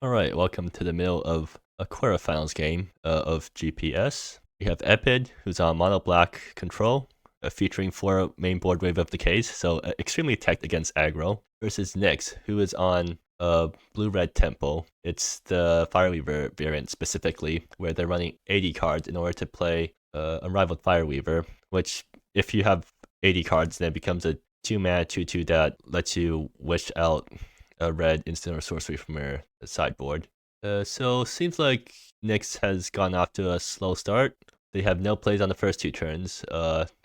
Alright, welcome to the middle of a quarterfinals game of GPS. We have Epid, who's on mono black control, featuring 4 main board wave of decays, so extremely tech against aggro, versus Nyx, who is on blue red tempo. It's the Fireweaver variant specifically, where they're running 80 cards in order to play Unrivaled Fireweaver, which if you have 80 cards, then it becomes a 2-mana 2/2 that lets you wish out a red instant or sorcery from your sideboard. So seems like Nyx has gone off to a slow start. They have no plays on the first 2 turns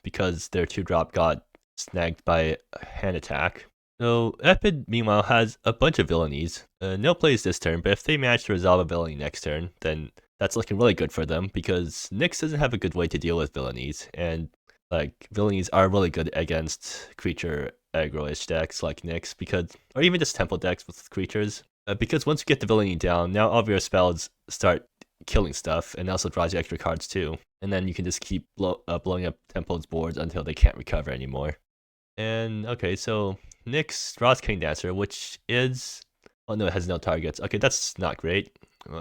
because their 2-drop got snagged by a hand attack. So Epid, meanwhile, has a bunch of villainies. No plays this turn, but if they manage to resolve a villainy next turn, then that's looking really good for them because Nyx doesn't have a good way to deal with villainies, and like villainies are really good against creature aggro-ish decks like Nyx, because, or even just tempo decks with creatures. Because once you get the villainy down, now all of your spells start killing stuff, and also draws you extra cards too. And then you can just keep blowing up Tempo's boards until they can't recover anymore. And okay, so Nyx draws King Dancer, which is... oh no, it has no targets. Okay, that's not great.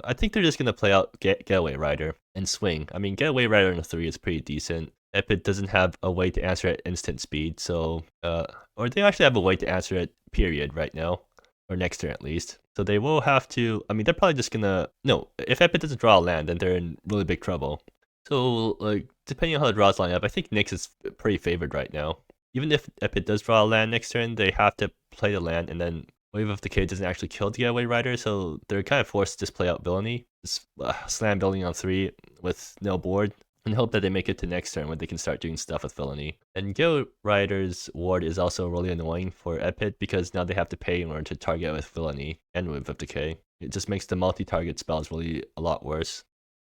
I think they're just going to play out Getaway Rider and swing. I mean, Getaway Rider in a 3 is pretty decent. Epid doesn't have a way to answer at instant speed, so... or they actually have a way to answer it, period, right now. Or next turn, at least. So they will have to... I mean, they're probably just gonna... no, if Epid doesn't draw a land, then they're in really big trouble. So, like, depending on how the draws line up, I think Nyx is pretty favored right now. Even if Epid does draw a land next turn, they have to play the land, and then Wave of Decay doesn't actually kill the Getaway Rider, so they're kind of forced to just play out Villainy. Just slam Villainy on 3 with no board, and hope that they make it to next turn when they can start doing stuff with Villainy. And Getaway Rider's ward is also really annoying for Epid, because now they have to pay in order to target with Villainy and Wave of Decay. It just makes the multi-target spells really a lot worse.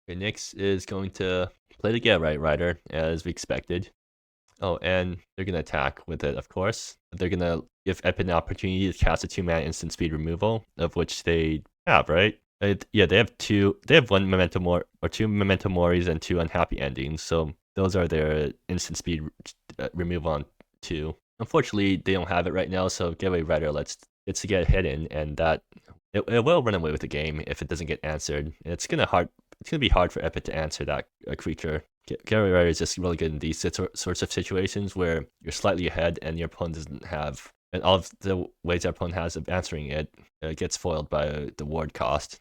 Okay, Nyx is going to play the Getaway Rider, as we expected. Oh, and they're going to attack with it, of course. They're going to give Epid an opportunity to cast a 2-mana instant speed removal, of which they have, right? Yeah, they have 2. They have 1 Memento Mori, or 2 Memento Moris and 2 Unhappy Endings. So those are their instant speed removal on 2. Unfortunately, they don't have it right now, so Getaway Rider it's to get hidden, and that it will run away with the game if it doesn't get answered. And it's gonna be hard for Epid to answer that creature. Getaway Rider is just really good in these sorts of situations where you're slightly ahead and your opponent doesn't have, and all of the ways our opponent has of answering it gets foiled by the ward cost.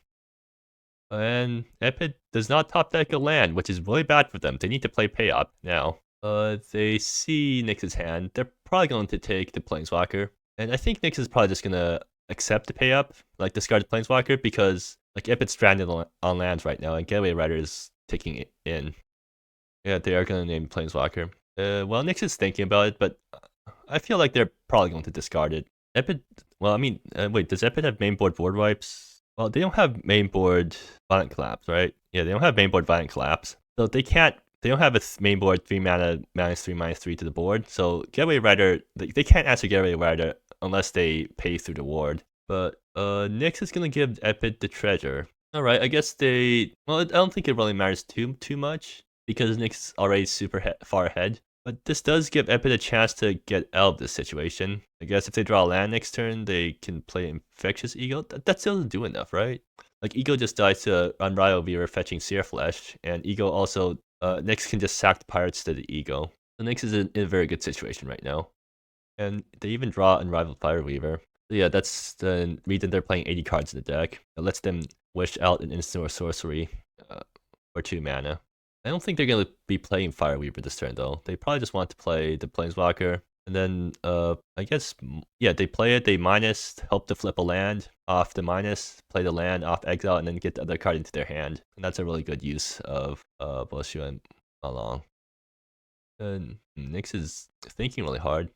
And Epid does not top deck a land, which is really bad for them. They need to play pay up now. They see Nyx's hand. They're probably going to take the Planeswalker. And I think Nyx is probably just going to accept the pay up, like discard the Planeswalker, because like Epid's stranded on lands right now, and Getaway Rider is taking it in. Yeah, they are going to name Planeswalker. Well, Nyx is thinking about it, but I feel like they're probably going to discard it. Epid, well, I mean, wait, does Epid have mainboard board wipes? Well, they don't have mainboard Violent Collapse, right? Yeah, they don't have mainboard Violent Collapse. So they don't have a mainboard 3 mana, -3/-3 to the board. So Getaway Rider, they can't answer Getaway Rider unless they pay through the ward. But Nyx is going to give Epid the treasure. Alright, I guess well, I don't think it really matters too much, because Nyx is already super far ahead. But this does give Epid a chance to get out of this situation. I guess if they draw a land next turn, they can play Infectious Eagle. That still doesn't do enough, right? Like, Eagle just dies to Unrivaled Weaver fetching Searflesh, and Eagle also, Nyx can just sack the Pirates to the Eagle. So Nyx is in a very good situation right now. And they even draw Unrivaled Fireweaver. So yeah, that's the reason they're playing 80 cards in the deck. It lets them wish out an instant or sorcery for 2 mana. I don't think they're going to be playing Fireweaver this turn, though. They probably just want to play the Planeswalker. And then, I guess, yeah, they play it, they minus, help to flip a land off the minus, play the land off exile, and then get the other card into their hand. And that's a really good use of Boshu and Malong. And Nyx is thinking really hard.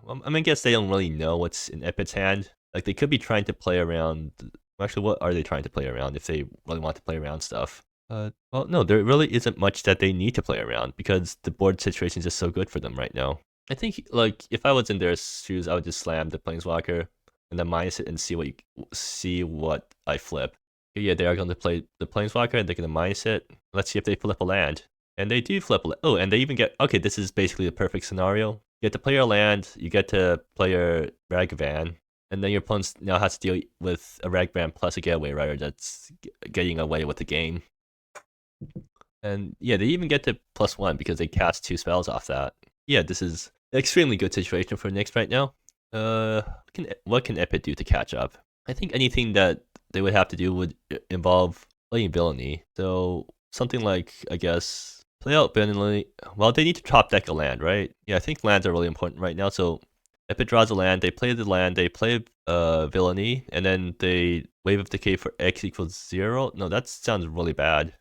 I mean, I guess they don't really know what's in Epid's hand. Like, they could be trying to play around... Actually, what are they trying to play around if they really want to play around stuff? Well, no, there really isn't much that they need to play around, because the board situation is just so good for them right now. I think, like, if I was in their shoes, I would just slam the Planeswalker and then minus it and see what I flip. Yeah, they are going to play the Planeswalker and they're going to minus it. Let's see if they flip a land. And they do flip a land. Oh, and they even get... okay, this is basically the perfect scenario. You get to play your land, you get to play your Ragavan, and then your opponent now has to deal with a Ragman plus a Getaway Rider that's getting away with the game. And yeah, they even get to +1 because they cast 2 spells off that. Yeah, this is an extremely good situation for Nyx right now. What can Epid do to catch up? I think anything that they would have to do would involve playing Villainy. So something like, I guess, play out Villainy. Well, they need to top deck a land, right? Yeah, I think lands are really important right now. So Epid draws a land, they play the land, they play Villainy, and then they Wave of Decay for X equals 0. No, that sounds really bad.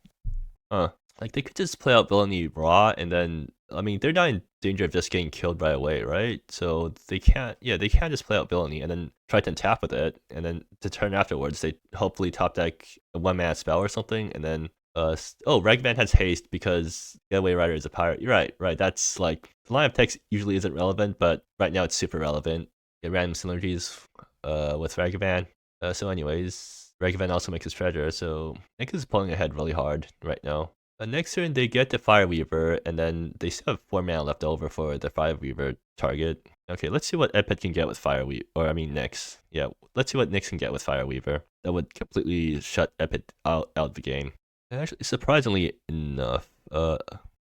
Huh. Like, they could just play out Villainy raw, and then, I mean, they're not in danger of just getting killed right away, right? So they can't just play out Villainy and then try to tap with it, and then to turn afterwards, they hopefully top deck a 1-mana spell or something, and then, Ragman has haste because Getaway Rider is a pirate. You're right, that's like, the line of text usually isn't relevant, but right now it's super relevant. Get random synergies, with Ragavan. So anyways, Ragavan also makes his treasure, so Nick is pulling ahead really hard right now. Next turn, they get the Fireweaver, and then they still have 4 mana left over for the Fireweaver target. Okay, let's see what Epid can get with Fireweaver, Nyx. Yeah, let's see what Nyx can get with Fireweaver. That would completely shut Epid out of the game. And actually, surprisingly enough,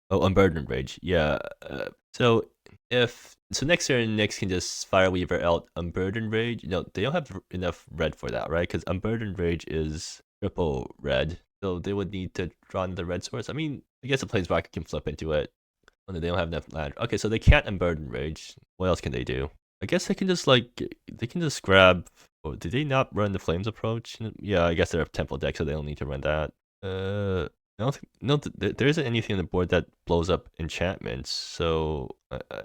Unburdened Rage. Yeah, so next turn, Nyx can just Fireweaver out Unburdened Rage. No, they don't have enough red for that, right? Because Unburdened Rage is triple red. So they would need to draw another red source. I mean, I guess a Planeswalker can flip into it. Oh, no, they don't have enough land. Okay, so they can't Unburden Rage. What else can they do? I guess they can just grab. Oh, did they not run the Flames approach? Yeah, I guess they're a Temple deck, so they don't need to run that. There isn't anything on the board that blows up enchantments. So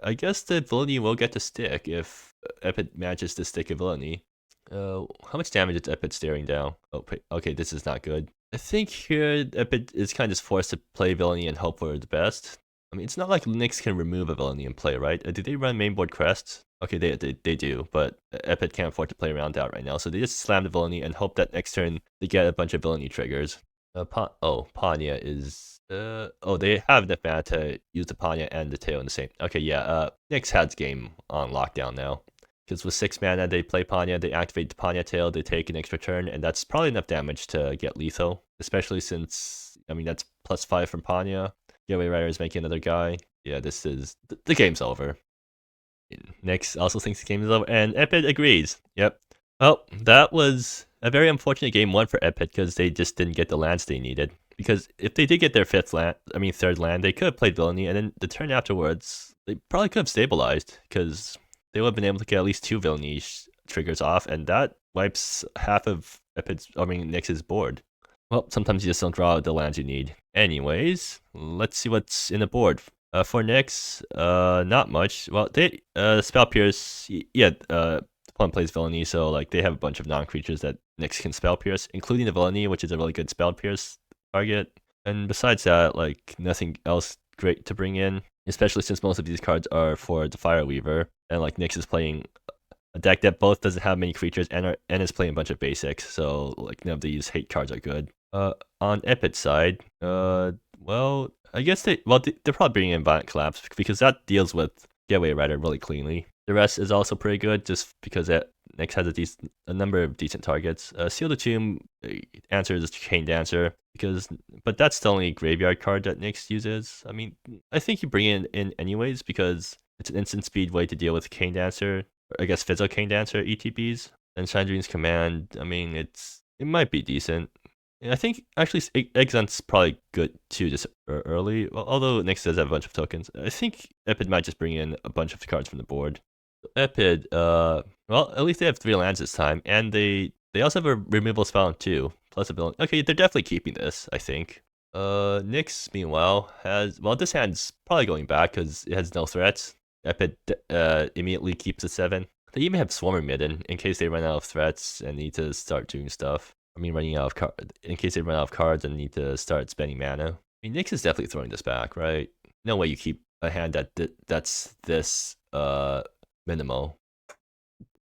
I guess the Villainy will get to stick if Epid manages to stick a Villainy. How much damage is Epid staring down? Oh, okay, this is not good. I think here Epid is kind of just forced to play Villainy and hope for the best. I mean, it's not like Nyx can remove a Villainy and play, right? Do they run mainboard Crest? Okay, they do, but Epid can't afford to play around that right now, so they just slam the Villainy and hope that next turn they get a bunch of Villainy triggers. Panya is... they have enough mana to use the Panya and the tail in the same... Okay, yeah, Nyx has game on lockdown now. Because with 6 mana, they play Panya, they activate the Panya tail, they take an extra turn, and that's probably enough damage to get lethal. Especially since, I mean, that's +5 from Panya. Getaway Rider is making another guy. Yeah, this is... The game's over. Nyx also thinks the game is over, and Epid agrees. Yep. Well, that was a very unfortunate game 1 for Epid because they just didn't get the lands they needed. Because if they did get their third land, they could have played Villainy, and then the turn afterwards, they probably could have stabilized, because they would have been able to get at least 2 Villainy triggers off, and that wipes half of Nyx's board. Well, sometimes you just don't draw the lands you need. Anyways, let's see what's in the board. For Nyx, not much. Well, they Spell Pierce, yeah, opponent plays Villainy, so like they have a bunch of non-creatures that Nyx can Spell Pierce, including the Villainy, which is a really good Spell Pierce target. And besides that, like nothing else great to bring in, especially since most of these cards are for the Fireweaver, and like Nyx is playing a deck that both doesn't have many creatures and is playing a bunch of basics, so like none of these hate cards are good. On Epid's side, well, I guess they're probably bringing in Violent Collapse because that deals with Getaway Rider really cleanly. The rest is also pretty good just because Nyx has a number of decent targets. Seal the Tomb answers Chain Dancer but that's the only graveyard card that Nyx uses. I mean, I think you bring it in anyways because it's an instant speed way to deal with Chain Dancer, or I guess Physical Chain Dancer ETBs. And Chandrine's Command, I mean, it might be decent. And I think actually Exant's probably good too, just early. Well, although Nyx does have a bunch of tokens, I think Epid might just bring in a bunch of the cards from the board. Epid, well, at least they have 3 lands this time, and they also have a removal spell on 2, plus a villain. Okay, they're definitely keeping this, I think. Nyx, meanwhile, this hand's probably going back because it has no threats. Epid immediately keeps a 7. They even have Swarmer Midden in case they run out of threats and need to start doing stuff. I mean, in case they run out of cards and need to start spending mana. I mean, Nyx is definitely throwing this back, right? No way you keep a hand that's this minimal.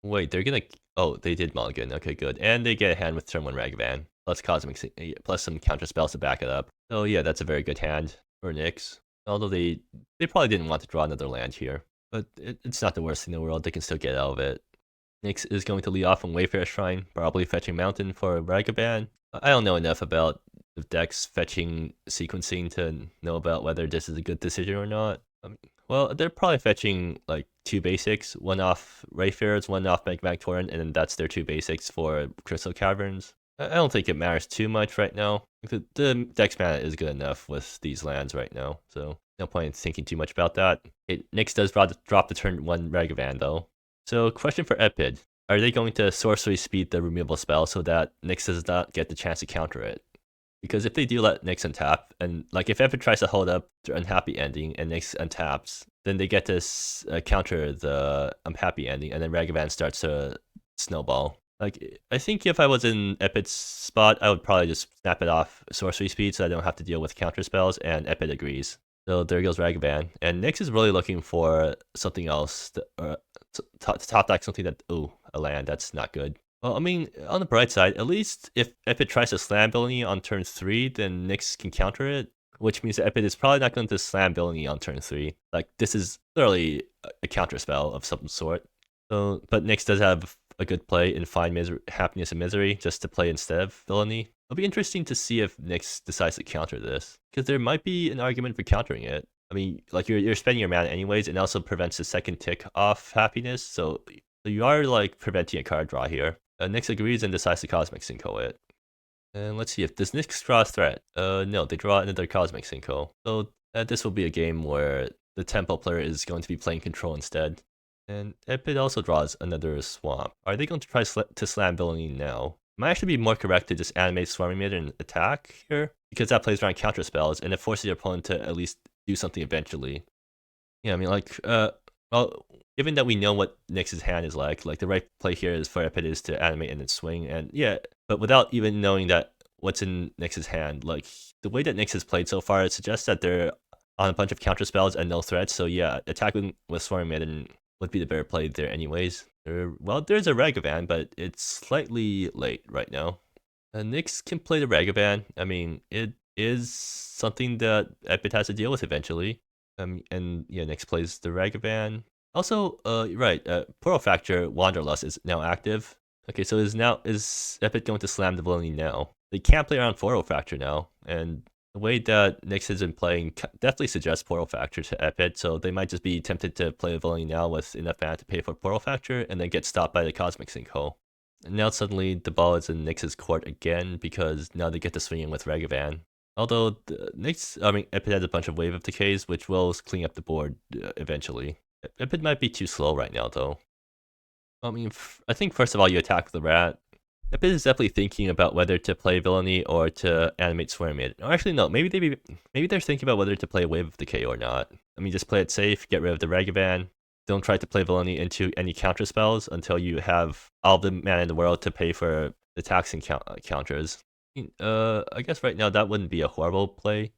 Wait, they're gonna... Oh, they did mulligan. Okay, good. And they get a hand with turn 1 Ragavan, plus Cosmic, plus some counter spells to back it up. So yeah, that's a very good hand for Nyx. Although they probably didn't want to draw another land here. But it's not the worst thing in the world. They can still get out of it. Nyx is going to lead off on Wayfarer Shrine, probably fetching Mountain for Ragavan. I don't know enough about the deck's fetching sequencing to know about whether this is a good decision or not. Well, they're probably fetching like 2 basics, one off Wayfarers, one off Magmatic Torrent, and then that's their 2 basics for Crystal Caverns. I don't think it matters too much right now. The deck's mana is good enough with these lands right now, so no point in thinking too much about that. Nyx does drop the turn 1 Ragavan though. So question for Epid. Are they going to sorcery speed the removal spell so that Nyx does not get the chance to counter it? Because if they do let Nyx untap, and like if Epid tries to hold up their unhappy ending and Nyx untaps, then they get to counter the unhappy ending, and then Ragavan starts to snowball. Like, I think if I was in Epid's spot, I would probably just snap it off sorcery speed so I don't have to deal with counter spells, and Epid agrees. So there goes Ragavan. And Nyx is really looking for something else to top deck something that, a land, that's not good. Well, I mean, on the bright side, at least if Epid tries to slam Villainy on turn 3, then Nyx can counter it, which means that Epid is probably not going to slam Villainy on turn 3. Like, this is literally a counter spell of some sort. So, but Nyx does have a good play in Find Happiness and Misery, just to play instead of Villainy. It'll be interesting to see if Nyx decides to counter this, because there might be an argument for countering it. I mean, like you're spending your mana anyways, and also prevents the second tick off Happiness, so you are like preventing a card draw here. Nyx agrees and decides to Cosmic Synchro it. And let's see, if does Nyx draw a threat? No, they draw another Cosmic Synchro. So this will be a game where the tempo player is going to be playing control instead. And Epid also draws another Swamp. Are they going to try to slam Villainy now? It might actually be more correct to just animate Swarming Mid and attack here, because that plays around counter spells, and it forces your opponent to at least do something eventually. Yeah, I mean, like, well, given that we know what Nyx's hand is like the right play here is for Epid is to animate and then swing, and yeah, but without even knowing that what's in Nyx's hand, like, the way that Nyx has played so far, it suggests that they're on a bunch of counter spells and no threats, so yeah, attacking with Swarming Mid would be the better play there anyways. Well, there's a Ragavan, but it's slightly late right now. Nyx can play the Ragavan. I mean, it is something that Epid has to deal with eventually. And yeah, Nyx plays the Ragavan. Also, right, Portal Factor Wanderlust is now active. Okay, so is Epid going to slam the Villainy now? They can't play around Portal Factor now, and the way that Nyx has been playing definitely suggests Portal Factor to Epid, so they might just be tempted to play the Villainy now with enough mana to pay for Portal Factor, and then get stopped by the Cosmic Synchro. And now suddenly the ball is in Nyx's court again, because now they get to swing in with Ragavan. Although Epid has a bunch of Wave of Decays, which will clean up the board eventually. Epid might be too slow right now, though. I mean, I think first of all you attack with the Rat. Epid is definitely thinking about whether to play Villainy or to animate Swarming Mid. Or actually, no, maybe they're thinking about whether to play Wave of Decay or not. I mean, just play it safe, get rid of the Ragavan. Don't try to play Villainy into any counter spells until you have all the mana in the world to pay for the taxing counters. I guess right now that wouldn't be a horrible play.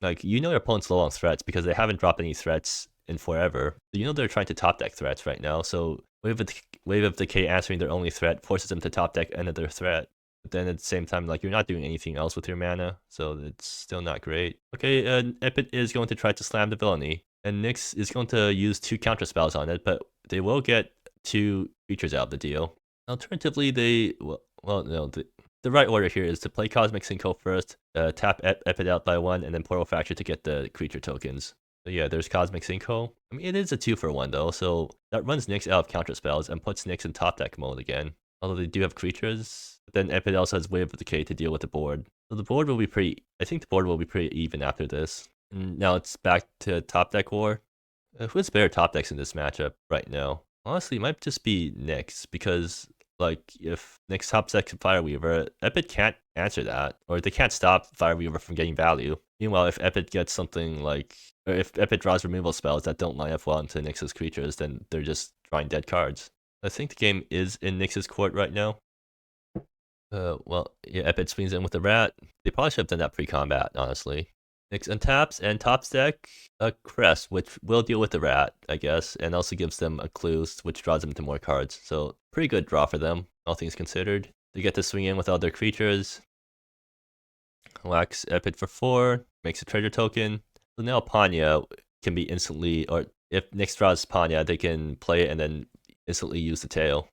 Like, you know your opponent's low on threats because they haven't dropped any threats in forever. You know they're trying to top deck threats right now, so Wave of Decay answering their only threat forces them to top deck another threat. But then at the same time, like, you're not doing anything else with your mana, so it's still not great. Okay, Epid is going to try to slam the Villainy, and Nyx is going to use 2 counter spells on it, but they will get 2 creatures out of the deal. Alternatively, the right order here is to play Cosmic Synchro first, tap Epid out by 1, and then Portal Factor to get the creature tokens. So yeah, there's Cosmic Synchro. I mean, it is a 2-for-1 though, so that runs Nyx out of counter spells and puts Nyx in top deck mode again. Although they do have creatures, but then Epid also has Wave of Decay to deal with the board. So the board will be I think the board will be pretty even after this. And now it's back to top deck war. Who has better top decks in this matchup right now? Honestly, it might just be Nyx, because like, if Nyx top decks Fireweaver, Epid can't answer that, or they can't stop Fireweaver from getting value. Meanwhile, if Epid gets something like, or if Epid draws removal spells that don't line up well into Nyx's creatures, then they're just drawing dead cards. I think the game is in Nyx's court right now. Well, yeah, Epid swings in with the Rat. They probably should have done that pre-combat, honestly. Nyx untaps and tops deck a Crest, which will deal with the Rat, I guess, and also gives them a Clue, which draws them to more cards. So, pretty good draw for them, all things considered. They get to swing in with all their creatures. Whacks Epid for 4, makes a treasure token. So now Panya can be instantly, or if Nyx draws Panya, they can play it and then instantly use the tail.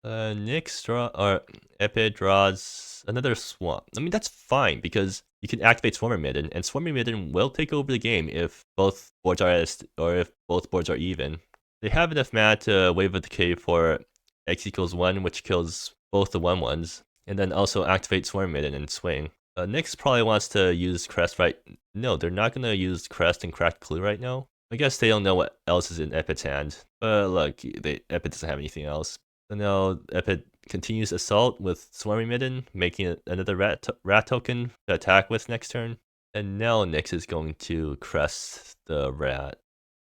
Epid draws another Swamp. I mean, that's fine because you can activate Swarming Midden, and Swarming Midden will take over the game if both boards are if both boards are even. They have enough mana to Wave of Decay for X=1, which kills both the 1/1s, and then also activate Swarming Midden and swing. Nyx probably wants to use Crest, right? No, they're not gonna use Crest and Cracked Clue right now. I guess they don't know what else is in Epid's hand, but look, Epid doesn't have anything else. So now Epid continues Assault with Swarming Midden, making it another rat token to attack with next turn. And now Nyx is going to Crest the rat.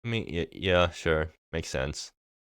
I mean, yeah, sure, makes sense.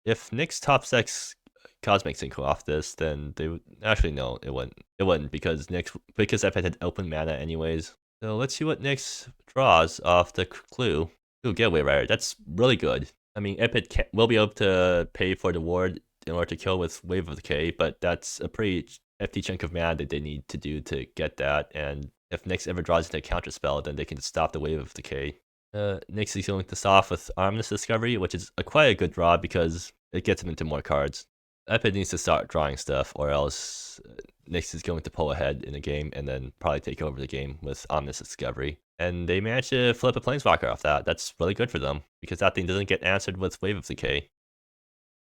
If Nyx top decks Cosmic Synchro off this, then they would actually no, it wouldn't. It wouldn't because Epid had open mana anyways. So let's see what Nyx draws off the clue. Ooh, Getaway Rider. That's really good. I mean, Epid will be able to pay for the ward in order to kill with Wave of Decay, but that's a pretty hefty chunk of mana that they need to do to get that. And if Nyx ever draws into a counter spell, then they can stop the Wave of Decay. Nyx is going to start off with Ominous Discovery, which is quite a good draw because it gets him into more cards. Epid needs to start drawing stuff, or else Nyx is going to pull ahead in the game and then probably take over the game with Ominous Discovery. And they managed to flip a Planeswalker off that. That's really good for them, because that thing doesn't get answered with Wave of Decay.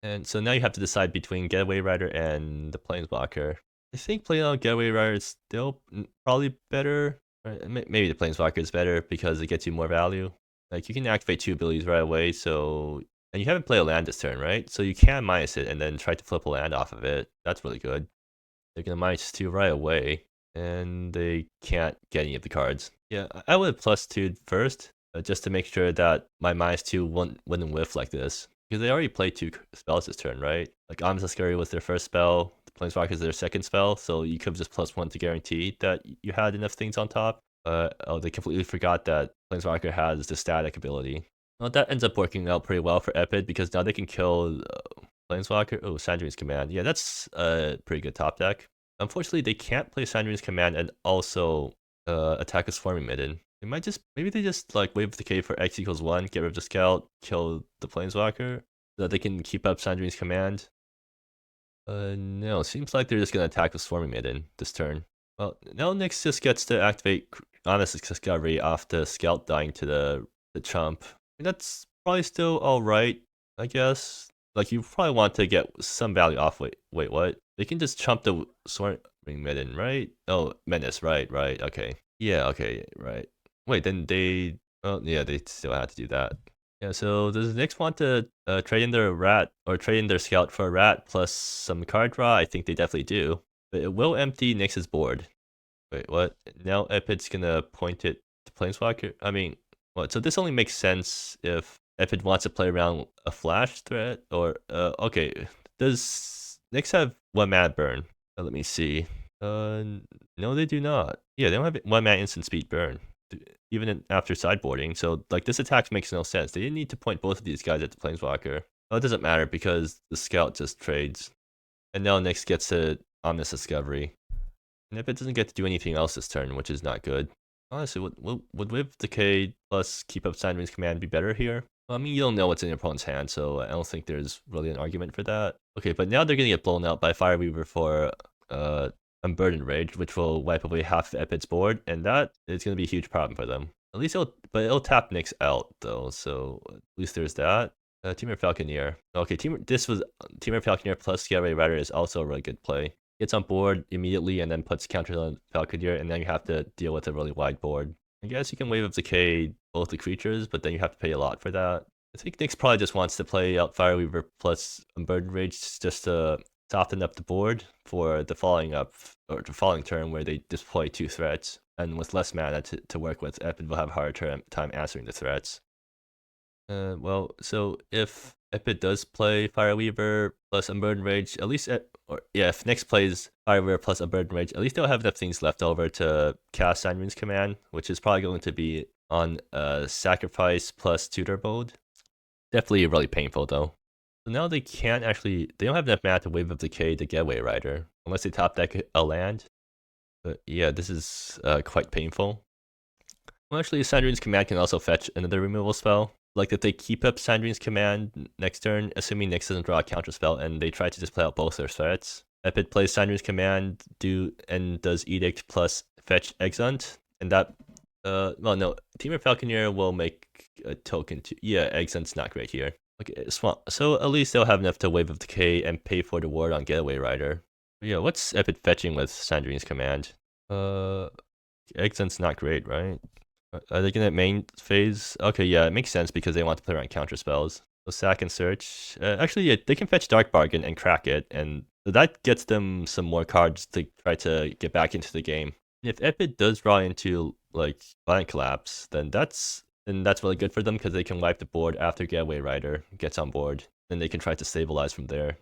And so now you have to decide between Getaway Rider and the Planeswalker. I think playing on Getaway Rider is still probably better. Maybe the Planeswalker is better because it gets you more value. Like, you can activate 2 abilities right away, so... And you haven't played a land this turn, right? So you can minus it and then try to flip a land off of it. That's really good. They're gonna minus 2 right away, and they can't get any of the cards. Yeah, I would have +2'd first, just to make sure that my -2 wouldn't whiff like this. Because they already played 2 spells this turn, right? Like, Ominous Scurry was their first spell, the Planeswalker is their second spell, so you could have just +1 to guarantee that you had enough things on top. Oh, they completely forgot that Planeswalker has the static ability. Well, that ends up working out pretty well for Epid, because now they can kill Planeswalker. Oh, Sandrine's Command. Yeah, that's a pretty good top deck. Unfortunately, they can't play Sandrine's Command and also attack a Swarming Midden. Maybe they just like Wave of Decay for X=1, get rid of the Scout, kill the Planeswalker, so that they can keep up Sandrine's Command. No, seems like they're just gonna attack the Swarming Midden this turn. Well, now Nyx just gets to activate Honest Discovery off the Scout dying to the chump. I mean, that's probably still alright, I guess. Like, you probably want to get some value off. Wait, what? They can just chump the Swarming Midden, right? Oh, Menace, right, okay. Yeah, okay, right. Wait, then they... Oh, yeah, they still have to do that. Yeah, so does Nyx want to trade in their rat, or trade in their Scout for a rat plus some card draw? I think they definitely do. But it will empty Nyx's board. Wait, what? Now Epid's gonna point it to Planeswalker? I mean, what? So this only makes sense if Epid wants to play around a flash threat, or okay. Does Nyx have 1 mana burn? Let me see. No, they do not. Yeah, they don't have 1 mana instant speed burn, even after sideboarding. So like, this attack makes no sense. They didn't need to point both of these guys at the Planeswalker. Well, it doesn't matter because the Scout just trades, and now Nyx gets to Omnis Discovery. And if it doesn't get to do anything else this turn, which is not good. Honestly, would Wave Decay plus keep up Sandrine's Command be better here? Well, I mean, you don't know what's in your opponent's hand, so I don't think there's really an argument for that. Okay, but now they're gonna get blown out by Fireweaver for Unburdened Rage, which will wipe away half of Epid's board, and that is gonna be a huge problem for them. At least it'll tap Nyx out though, so at least there's that. Temur Falconeer. Okay, Temur Falconeer plus Getaway Rider is also a really good play. Gets on board immediately and then puts counter on Falconeer, and then you have to deal with a really wide board. I guess you can Wave of Decay both the creatures, but then you have to pay a lot for that. I think Nyx probably just wants to play out Fireweaver plus Unburdened Rage just to soften up the board for the following turn where they deploy 2 threats, and with less mana to work with, Epid will have a harder time answering the threats. Well, so if Epid does play Fireweaver plus Unburdened Rage, at least, if Nyx plays Fireweaver plus Unburdened Rage, at least they'll have enough things left over to cast Sandrine's Command, which is probably going to be on Sacrifice plus Tutor mode. Definitely really painful though. So now they don't have enough mana to Wave of Decay to Getaway Rider, unless they top deck a land. But yeah, this is quite painful. Well, actually, Sandrine's Command can also fetch another removal spell. like that they keep up Sandrine's command next turn, assuming Nyx doesn't draw a counter spell, and they try to just play out both their threats. Epid plays Sandrine's command, does Edict plus fetch Exunt, and that well no, Temur Falconeer will make a token to Exunt's not great here. Okay, so at least they'll have enough to Wave of Decay and pay for the ward on Getaway Rider. But yeah, what's Epid fetching with Sandrine's command? Exunt's not great, right? Are they gonna main phase? Okay, yeah, it makes sense because they want to play around counter spells. So sack and search. Actually, yeah, they can fetch Dark Bargain and crack it, and that gets them some more cards to try to get back into the game. If Epid does draw into like Violent Collapse, then that's really good for them because they can wipe the board after Getaway Rider gets on board. Then they can try to stabilize from there.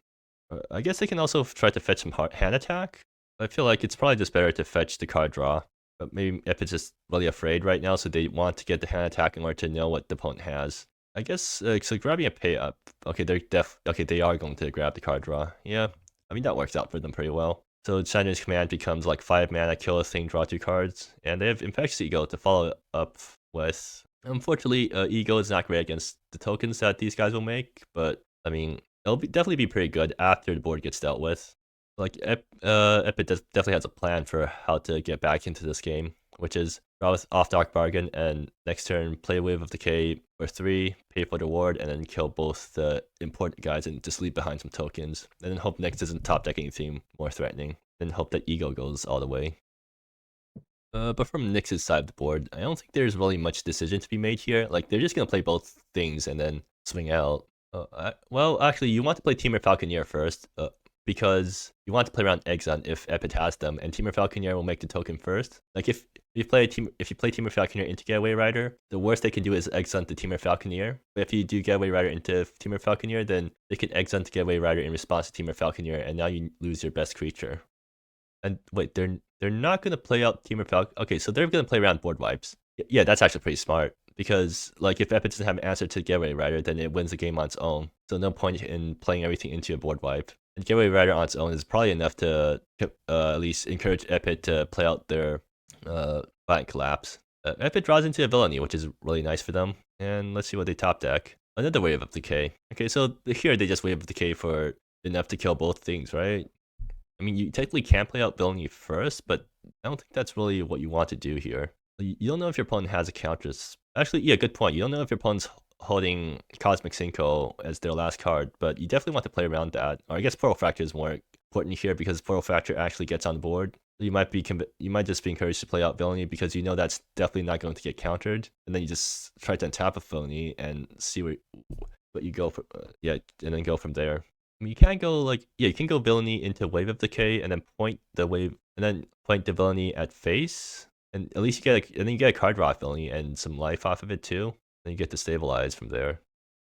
I guess they can also try to fetch some hand attack. I feel like it's probably just better to fetch the card draw. But maybe Epid's just really afraid right now, so they want to get the hand attack in order to know what the opponent has. I guess so. Grabbing a pay up. Okay, they are going to grab the card draw. Yeah, I mean that works out for them pretty well. So Sandrine's command becomes like 5 mana, kill a thing, draw 2 cards, and they have Infectious Ego to follow up with. Unfortunately, Ego is not great against the tokens that these guys will make, but I mean it'll definitely be pretty good after the board gets dealt with. Like Epid definitely has a plan for how to get back into this game, which is draw with off Dark Bargain, and next turn play Wave of Decay for 3, pay for the ward, and then kill both the important guys and just leave behind some tokens. And then hope Nyx doesn't top deck anything more threatening. Then hope that Ego goes all the way. But from Nyx's side of the board, I don't think there's really much decision to be made here. Like they're just gonna play both things and then swing out. Well, actually, you want to play Temur Falconeer first. Because you want to play around Exunt if Epid has them, and Temur Falconeer will make the token first. Like if you play Temur Falconeer into Getaway Rider, the worst they can do is Exunt the Temur Falconeer. But if you do Getaway Rider into Temur Falconeer, then they can Exunt the Getaway Rider in response to Temur Falconeer, and now you lose your best creature. And wait, they're not gonna play out Temur Falconeer. Okay, so they're gonna play around board wipes. Yeah, that's actually pretty smart. Because like if Epid doesn't have an answer to Getaway Rider, then it wins the game on its own. So no point in playing everything into a board wipe. And Getaway Rider on its own is probably enough to at least encourage Epid to play out their Violent Collapse. Epid draws into a Villainy, which is really nice for them. And let's see what they top deck. Another Wave of Decay. Okay, so here they just Wave of Decay for enough to kill both things, right? I mean, you technically can play out Villainy first, but I don't think that's really what you want to do here. You don't know if your opponent has a counter. Actually, yeah, good point. You don't know if your opponent's holding Cosmic Cinco as their last card, but you definitely want to play around that. Or I guess Portal Fracture is more important here because Portal Fracture actually gets on the board. You might just be encouraged to play out Villainy because you know that's definitely not going to get countered, and then you just try to untap a Villainy and see what you go for. And then go from there. I mean, you can't go like you can go Villainy into Wave of Decay and then point the Villainy at face. And at least you get a card draw Villainy and some life off of it too. Then you get to stabilize from there.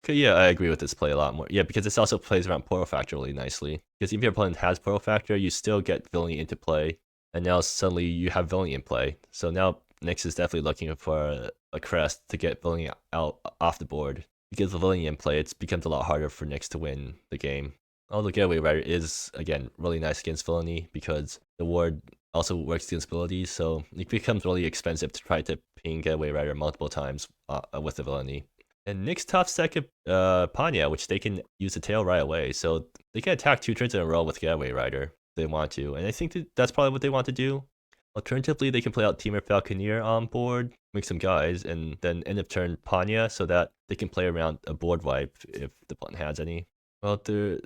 Okay, yeah, I agree with this play a lot more. Yeah, because this also plays around Portal Factor really nicely. Because if your opponent has Portal Factor, you still get Villainy into play. And now suddenly you have Villainy in play. So now Nyx is definitely looking for a crest to get Villainy out off the board. Because with Villainy in play, it becomes a lot harder for Nyx to win the game. Although Getaway Rider is, again, really nice against Villainy because the ward also works against abilities, so it becomes really expensive to try to ping Getaway Rider multiple times with the Villainy. And Nyx top second Panya, which they can use the tail right away, so they can attack 2 turns in a row with Getaway Rider if they want to, and I think that's probably what they want to do. Alternatively, they can play out Temur Falconeer on board, make some guys, and then end of turn Panya so that they can play around a board wipe if the opponent has any. Well,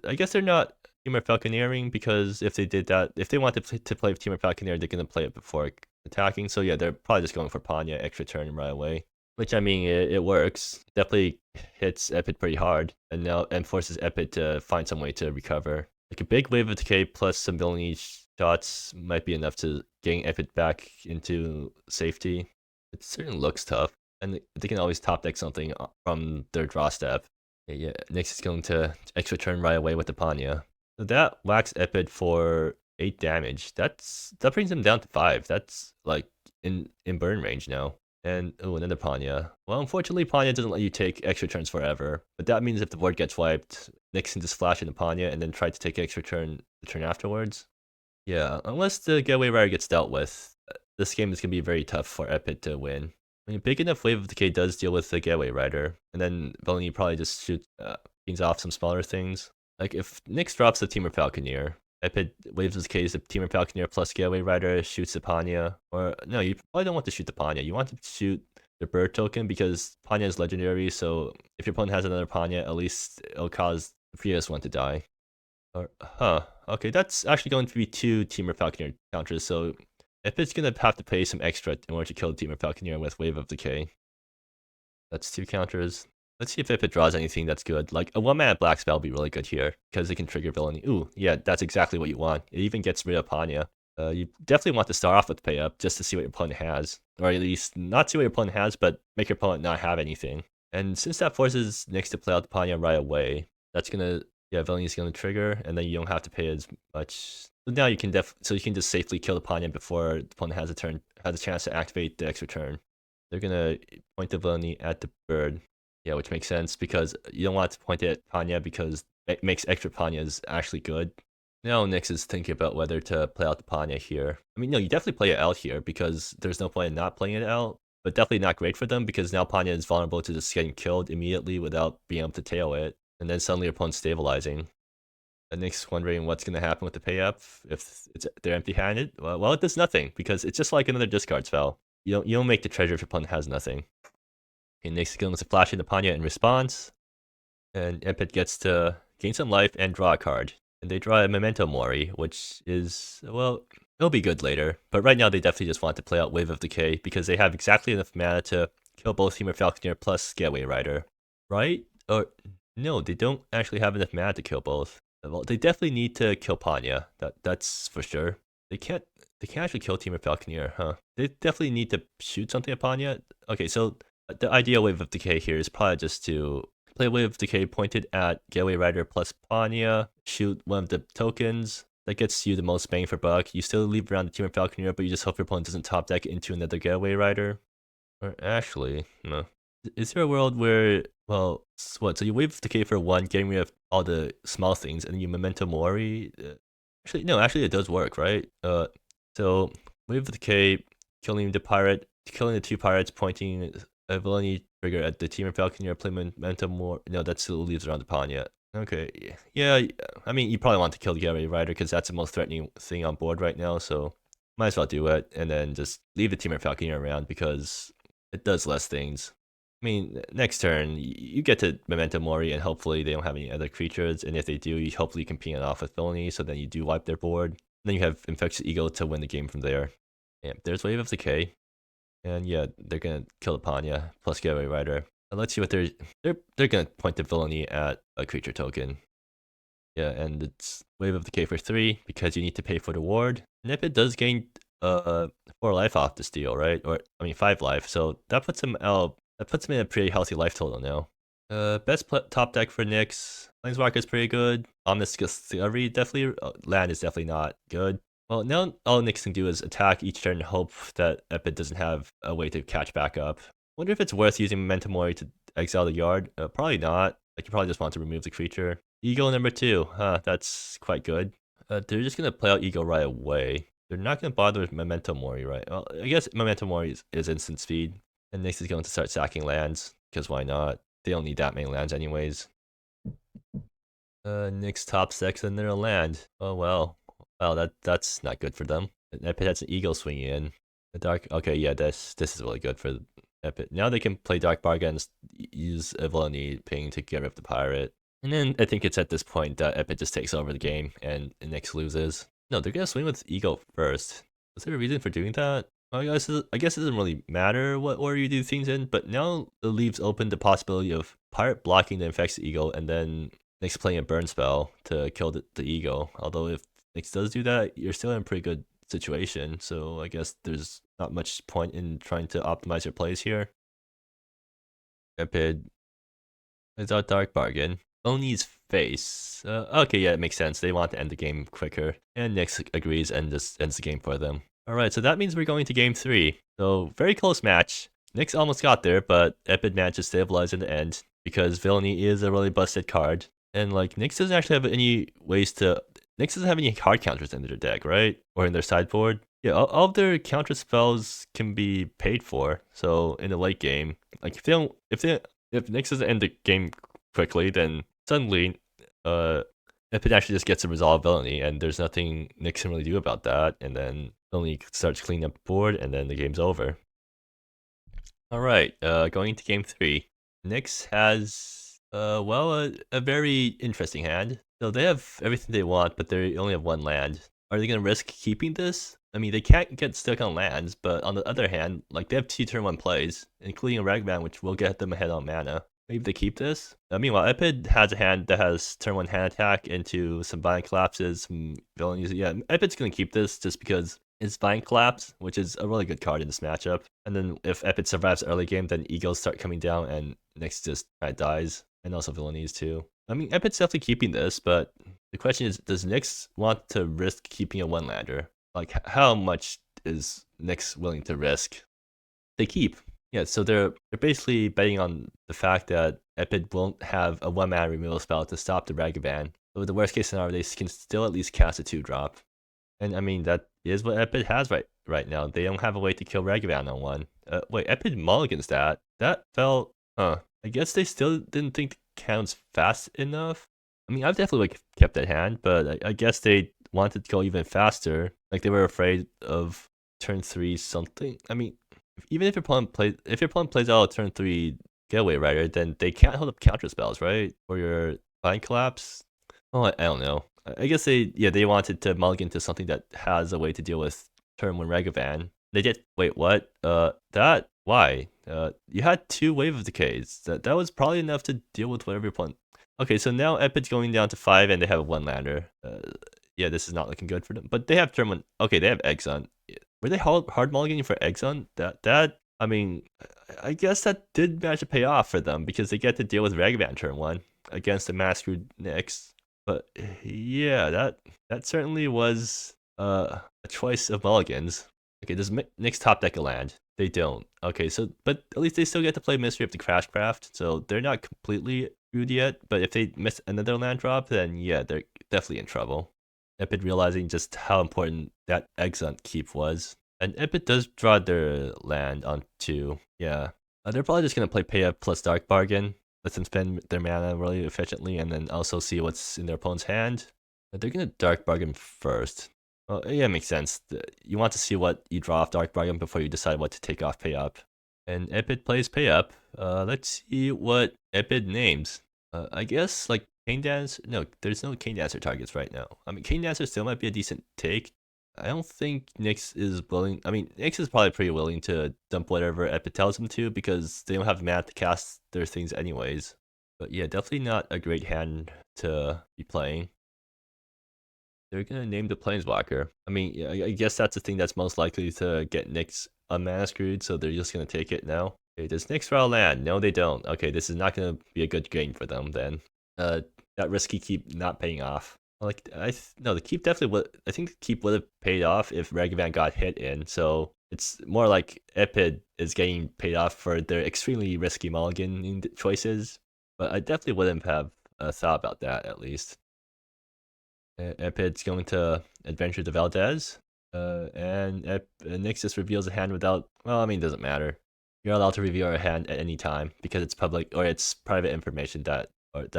I guess they're not Temur Falconeering because if they did that, if they want to play with Temur Falconeer, they're going to play it before attacking. So yeah, they're probably just going for Panya extra turn right away. Which I mean, it works. Definitely hits Epid pretty hard, and forces Epid to find some way to recover. Like a big Wave of Decay plus some Villainy shots might be enough to getting Epid back into safety. It certainly looks tough, and they can always top deck something from their draw step. Yeah, Nyx is going to extra turn right away with the Panya. So that whacks Epid for 8 damage. That brings him down to 5. That's like in burn range now. And another Panya. Well, unfortunately, Panya doesn't let you take extra turns forever. But that means if the board gets wiped, Nyx can just flash into Panya and then try to take extra turn the turn afterwards. Yeah, unless the Getaway Rider gets dealt with, this game is gonna be very tough for Epid to win. I mean, big enough Wave of Decay does deal with the Getaway Rider, and then Villainy probably just shoot beans off some smaller things. Like if Nyx drops the Teamer Falconeer, Epid Waves of Decay is the Teamer Falconeer plus Getaway Rider, shoots the Panya, or no, you probably don't want to shoot the Panya. You want to shoot the bird token because Panya is legendary, so if your opponent has another Panya, at least it'll cause the previous one to die. Or, okay, that's actually going to be 2 Teamer Falconeer counters, so if it's gonna have to pay some extra in order to kill the Teamer Falconeer with Wave of Decay. That's 2 counters. Let's see if it draws anything that's good. Like a 1-mana black spell would be really good here because it can trigger Villainy. Ooh, yeah, that's exactly what you want. It even gets rid of Panya. You definitely want to start off with pay up just to see what your opponent has, or at least not see what your opponent has, but make your opponent not have anything. And since that forces Nyx to play out the Panya right away, that's gonna Villainy gonna trigger, and then you don't have to pay as much. So now you can you can just safely kill the Panya before the opponent has a chance to activate the extra turn. They're gonna point the Villainy at the bird. Yeah, which makes sense because you don't want to point it at Panya because it makes extra Panyas actually good. Now Nyx is thinking about whether to play out the Panya here. I mean, no, you definitely play it out here because there's no point in not playing it out, but definitely not great for them because now Panya is vulnerable to just getting killed immediately without being able to tail it, and then suddenly your opponent's stabilizing. And Nyx wondering what's going to happen with the pay up if they're empty-handed. Well, it does nothing because it's just like another discard spell. You don't make the treasure if your opponent has nothing. And Nyx goes to flash into Panya in response, and Epid gets to gain some life and draw a card. And they draw a Memento Mori, which is, well, it'll be good later. But right now they definitely just want to play out Wave of Decay because they have exactly enough mana to kill both Teamer Falconeer plus Getaway Rider. Right? Or no, they don't actually have enough mana to kill both. Well, they definitely need to kill Panya. That's for sure. They can't actually kill Teamer Falconeer, huh? They definitely need to shoot something at Panya. Okay, so the ideal Wave of Decay here is probably just to play Wave of Decay pointed at Getaway Rider plus Panya, shoot one of the tokens. That gets you the most bang for buck. You still leave around the Teamer Falconeer, but you just hope your opponent doesn't top deck into another Getaway Rider. Or actually, no. Is there a world where, well, what? So you Wave of Decay for 1, getting rid of all the small things, and then you Memento Mori? Actually it does work, right? So Wave of Decay, killing the pirate, killing the 2 pirates, pointing a Villainy trigger at the Teamer Falconeer, play Memento Mori. No, that still leaves around the Panya. Okay, yeah, I mean, you probably want to kill the Getaway Rider because that's the most threatening thing on board right now, so might as well do it, and then just leave the Teamer Falconeer around because it does less things. I mean, next turn, you get to Memento Mori, and hopefully they don't have any other creatures, and if they do, you hopefully can ping it off with Villainy, so then you do wipe their board. And then you have Infectious Eagle to win the game from there. Yeah, there's Wave of Decay. And yeah, they're gonna kill the Panya plus Getaway Rider. And let's see what they're gonna point the Villainy at a creature token. Yeah, and it's Wave of Decay for 3 because you need to pay for the ward. And if it does gain 4 life off the steal, right? Or I mean 5 life, so that puts him out. That puts him in a pretty healthy life total now. Best top deck for Nyx. Planeswalker is pretty good. Omnis Discovery definitely. Land is definitely not good. Well, now all Nyx can do is attack each turn and hope that Epid doesn't have a way to catch back up. Wonder if it's worth using Memento Mori to exile the yard. Probably not. Like, you probably just want to remove the creature. Eagle number 2. That's quite good. They're just going to play out Eagle right away. They're not going to bother with Memento Mori, right? Well, I guess Memento Mori is instant speed. And Nyx is going to start sacking lands, because why not? They don't need that many lands anyways. Nyx top decks another land. Oh well. Well, that's not good for them. Epid has an Eagle swinging in. The dark. Okay, yeah, this is really good for Epid. Now they can play Dark Bargain and use a Villainy ping to get rid of the pirate. And then I think it's at this point that Epid just takes over the game and Nyx loses. No, they're gonna swing with Eagle first. Was there a reason for doing that? Well, I guess it doesn't really matter what order you do things in, but now it leaves open the possibility of pirate blocking the Infectious Eagle and then Nyx playing a burn spell to kill the Eagle. Although if Nyx does do that, you're still in a pretty good situation, so I guess there's not much point in trying to optimize your plays here. Epid is our Dark Bargain. Oni's face. Okay, yeah, it makes sense. They want to end the game quicker, and Nyx agrees and just ends the game for them. Alright, so that means we're going to game 3. So, very close match. Nyx almost got there, but Epid managed to stabilize in the end, because Villainy is a really busted card. And like, Nyx doesn't actually have any ways to... Nyx doesn't have any card counters in their deck, right? Or in their sideboard. Yeah, all of their counter spells can be paid for. So in the late game, like if Nyx doesn't end the game quickly, then suddenly Epid actually just gets a resolve villainy, and there's nothing Nyx can really do about that. And then only starts cleaning up the board, and then the game's over. All right, going into game 3, Nyx has a very interesting hand. So they have everything they want, but they only have one land. Are they gonna risk keeping this? I mean, they can't get stuck on lands, but on the other hand, like they have 2 turn 1 plays, including a Ragman, which will get them ahead on mana. Maybe they keep this. Meanwhile, Epid has a hand that has turn 1 hand attack into some bind collapses, some villainies. Yeah, Epid's gonna keep this just because it's Bind Collapse, which is a really good card in this matchup. And then if Epid survives early game, then Eagles start coming down and Nyx just dies. And also villainies too. I mean, Epid's definitely keeping this, but the question is, does Nyx want to risk keeping a one-lander? Like, how much is Nyx willing to risk? They keep. Yeah, so they're basically betting on the fact that Epid won't have a 1-mana removal spell to stop the Ragavan. So with the worst case scenario, they can still at least cast a 2-drop. And I mean, that is what Epid has right now. They don't have a way to kill Ragavan on one. Wait, Epid mulligans that? That felt, I guess they still didn't think the counts fast enough. I mean, I've definitely kept that hand, but I guess they wanted to go even faster. Like they were afraid of turn 3 something. I mean, even if your opponent plays out a turn 3 getaway rider, then they can't hold up counter spells, right? Or your bind collapse. Oh, I don't know. I guess they wanted to mulligan to something that has a way to deal with turn 1 Ragavan. They did. Wait, what? Why? You had 2 Wave of Decays. That was probably enough to deal with whatever your opponent. Okay, so now Epid's going down to 5 and they have a 1-lander. Yeah, this is not looking good for them. But they have turn 1. Okay, they have Exxon. Were they hard mulliganing for Exxon? I mean, I guess that did manage to pay off for them because they get to deal with Ragavan turn 1 against the Mastered Nyx. But yeah, that certainly was a choice of mulligans. Okay, does Nyx top deck a land? They don't. Okay, so but at least they still get to play Mystery of the Crashcraft, so they're not completely screwed yet. But if they miss another land drop, then yeah, they're definitely in trouble. Epid realizing just how important that Exxon keep was. And Epid does draw their land on 2. Yeah. They're probably just going to play pay up plus Dark Bargain. Let them spend their mana really efficiently and then also see what's in their opponent's hand. They're going to Dark Bargain first. Well, yeah, it makes sense. You want to see what you draw off Dark Bargain before you decide what to take off pay up. And Epid plays pay up. Let's see what Epid names. I guess like Cane Dancer. No, there's no Cane Dancer targets right now. I mean, Cane Dancer still might be a decent take. I don't think Nyx is willing. I mean, Nyx is probably pretty willing to dump whatever Epid tells them to because they don't have mana to cast their things anyways. But yeah, definitely not a great hand to be playing. They're gonna name the Planeswalker. I mean, yeah, I guess that's the thing that's most likely to get Nyx unmana screwed, so they're just gonna take it now. Okay, does Nyx draw land? No, they don't. Okay, this is not gonna be a good game for them then. That risky keep not paying off. Like the keep definitely would. I think the keep would have paid off if Ragavan got hit in. So it's more like Epid is getting paid off for their extremely risky mulligan choices. But I definitely wouldn't have thought about that at least. Epid's going to Adventure to Valdez, and Nyx just reveals a hand without. Well, I mean, it doesn't matter. You're allowed to reveal a hand at any time because it's public or it's private information that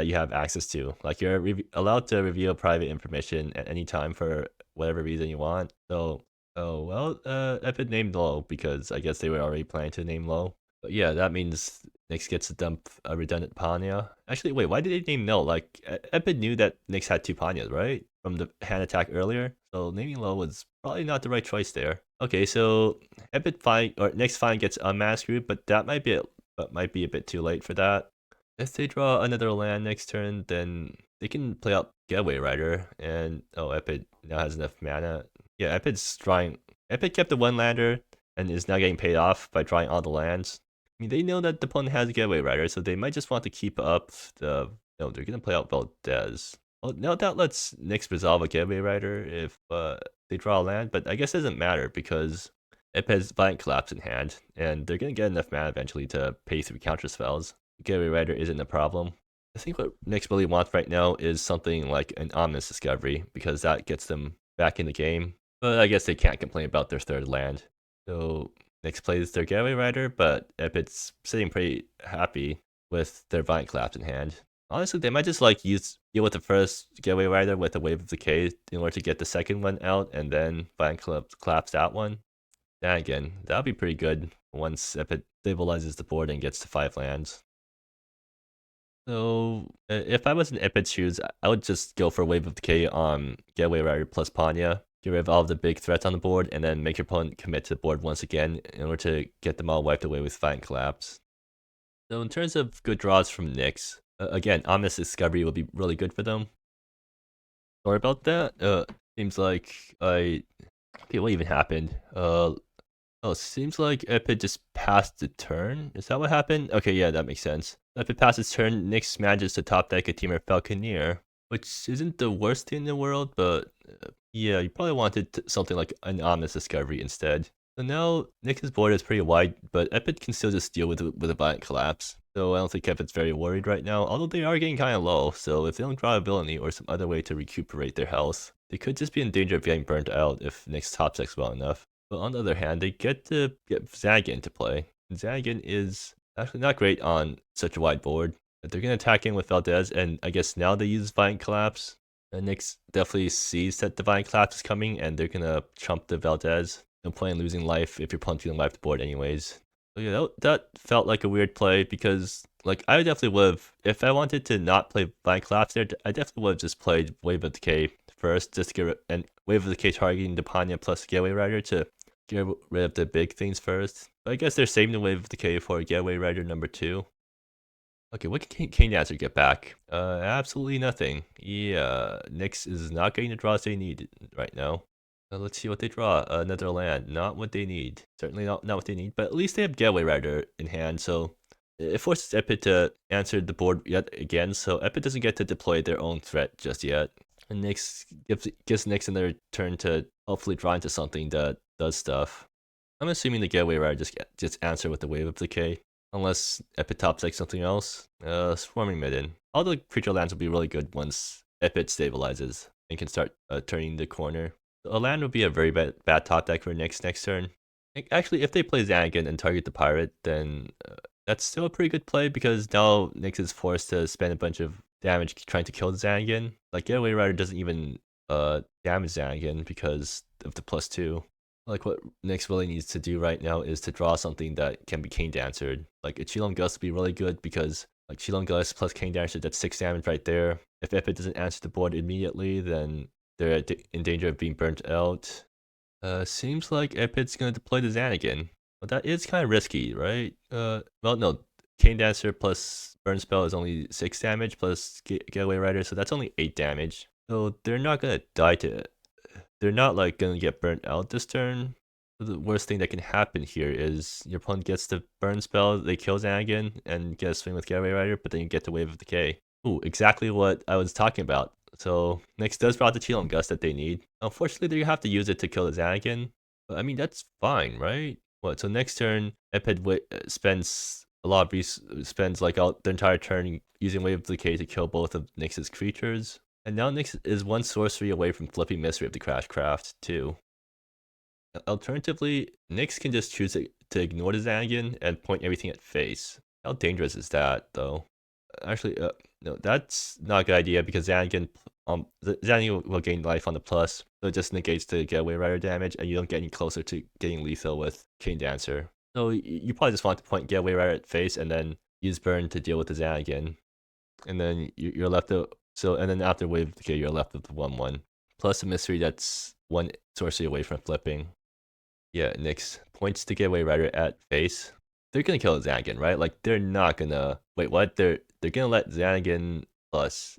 you have access to. Like you're allowed to reveal private information at any time for whatever reason you want. So, Epid named low because I guess they were already planning to name low. But yeah, that means Nyx gets to dump a redundant Panya. Actually, wait, why did they name no? Like Epid knew that Nyx had 2 Panyas, right? From the hand attack earlier. So naming low was probably not the right choice there. Okay, so Epid fine or Nyx fine gets unmasked, but that might be a bit too late for that. If they draw another land next turn, then they can play out Getaway Rider, and Epid now has enough mana. Yeah, Epid kept the 1-lander and is now getting paid off by drawing all the lands. I mean, they know that the opponent has a Getaway Rider, so they might just want to keep up the. No, they're gonna play out Valdez. Well, now that lets Nyx resolve a Getaway Rider if they draw a land, but I guess it doesn't matter because Epid has Violent Collapse in hand, and they're gonna get enough mana eventually to pay through counter spells. Getaway Rider isn't a problem. I think what Nyx really wants right now is something like an Ominous Discovery because that gets them back in the game. But I guess they can't complain about their third land. So Nyx plays their Getaway Rider, but Epid's sitting pretty happy with their Vine Collapse in hand. Honestly, they might just like deal with the first Getaway Rider with a Wave of Decay in order to get the second one out, and then Vine Collapse that one. Yeah, again, that'll be pretty good once Epid stabilizes the board and gets to 5 lands. So if I was in Epid's shoes, I would just go for Wave of Decay on Getaway Rider plus Panya, get rid of all of the big threats on the board, and then make your opponent commit to the board once again in order to get them all wiped away with Vine Collapse. So in terms of good draws from Nyx, again, Ominous Discovery will be really good for them. Sorry about that. Seems like okay, what even happened? Oh, seems like Epid just passed the turn. Is that what happened? Okay, yeah, that makes sense. Epid passes turn, Nyx manages to top deck a Teamer Falconeer, which isn't the worst thing in the world, but yeah, you probably wanted something like an Ominous Discovery instead. So now Nyx's board is pretty wide, but Epid can still just deal with a Violent Collapse. So I don't think Epid's very worried right now, although they are getting kind of low, so if they don't draw ability or some other way to recuperate their health, they could just be in danger of getting burnt out if Nyx top decks well enough. But on the other hand, they get to get Zagan to play. Zagan is actually not great on such a wide board. But they're going to attack in with Valdez, and I guess now they use Vine Collapse. And Nyx definitely sees that the Vine Collapse is coming, and they're going to chump the Valdez. No point in losing life if you're punching them life the board anyways. So yeah, that felt like a weird play because like I definitely would have, if I wanted to not play Vine Collapse there, I definitely would have just played Wave of Decay first, just to get and Wave of Decay targeting the Panya plus Getaway Rider to get rid of the big things first. But I guess they're saving the Wave of Decay for Getaway Rider number 2. Okay, what can Kane Dancer get back? Absolutely nothing. Yeah, Nyx is not getting the draws they need right now. Let's see what they draw. Another land. Not what they need. Certainly not what they need, but at least they have Getaway Rider in hand, so it forces Epid to answer the board yet again, so Epid doesn't get to deploy their own threat just yet. And Nyx gives Nyx another turn to hopefully draw into something that does stuff. I'm assuming the Getaway Rider just answer with the Wave of Decay. Unless Epid tops like something else. Swarming Midden. All the creature lands will be really good once Epid stabilizes and can start turning the corner. A land would be a very bad top deck for next turn. Actually, if they play Zanagan and target the pirate, then that's still a pretty good play because now Nyx is forced to spend a bunch of damage trying to kill the Zanagan. Like Getaway Rider doesn't even damage Zanagan because of the +2. Like what Nyx really needs to do right now is to draw something that can be Cane Dancered. Like a Chilon Gust would be really good because like Chilon Gust plus Cane Dancer, that's 6 damage right there. If Epid doesn't answer the board immediately, then they're in danger of being burnt out. Seems like Epid's gonna deploy the Zanagan. But that is kind of risky, right? Well, no. Cane Dancer plus Burn Spell is only 6 damage plus Getaway Rider, so that's only 8 damage. So they're not gonna die to it. They're not like gonna get burnt out this turn. The worst thing that can happen here is your opponent gets the burn spell, they kill Zanagan, and get a swing with Getaway Rider, but then you get the Wave of Decay. Ooh, exactly what I was talking about. So Nyx does draw the Chilon Gust that they need. Unfortunately, they have to use it to kill the Zanagan. But I mean, that's fine, right? What? So next turn, Epid spends a lot of spends like the entire turn using Wave of Decay to kill both of Nyx's creatures. And now Nyx is 1 sorcery away from flipping Mystery of the Crashcraft too. Alternatively, Nyx can just choose to ignore the Zanagan and point everything at face. How dangerous is that, though? Actually, no, that's not a good idea because Zanagan will gain life on the plus, so it just negates the Getaway Rider damage, and you don't get any closer to getting lethal with Cane Dancer. So you probably just want to point Getaway Rider at face and then use Burn to deal with the Zanagan. And then you're left to and then after Wave of Decay, you're left with the 1/1 plus a mystery that's 1 sorcery away from flipping. Yeah, Nyx points to Getaway Rider at face. They're gonna kill Zanagan, right? Like they're not gonna wait. What? They're gonna let Zanagan plus.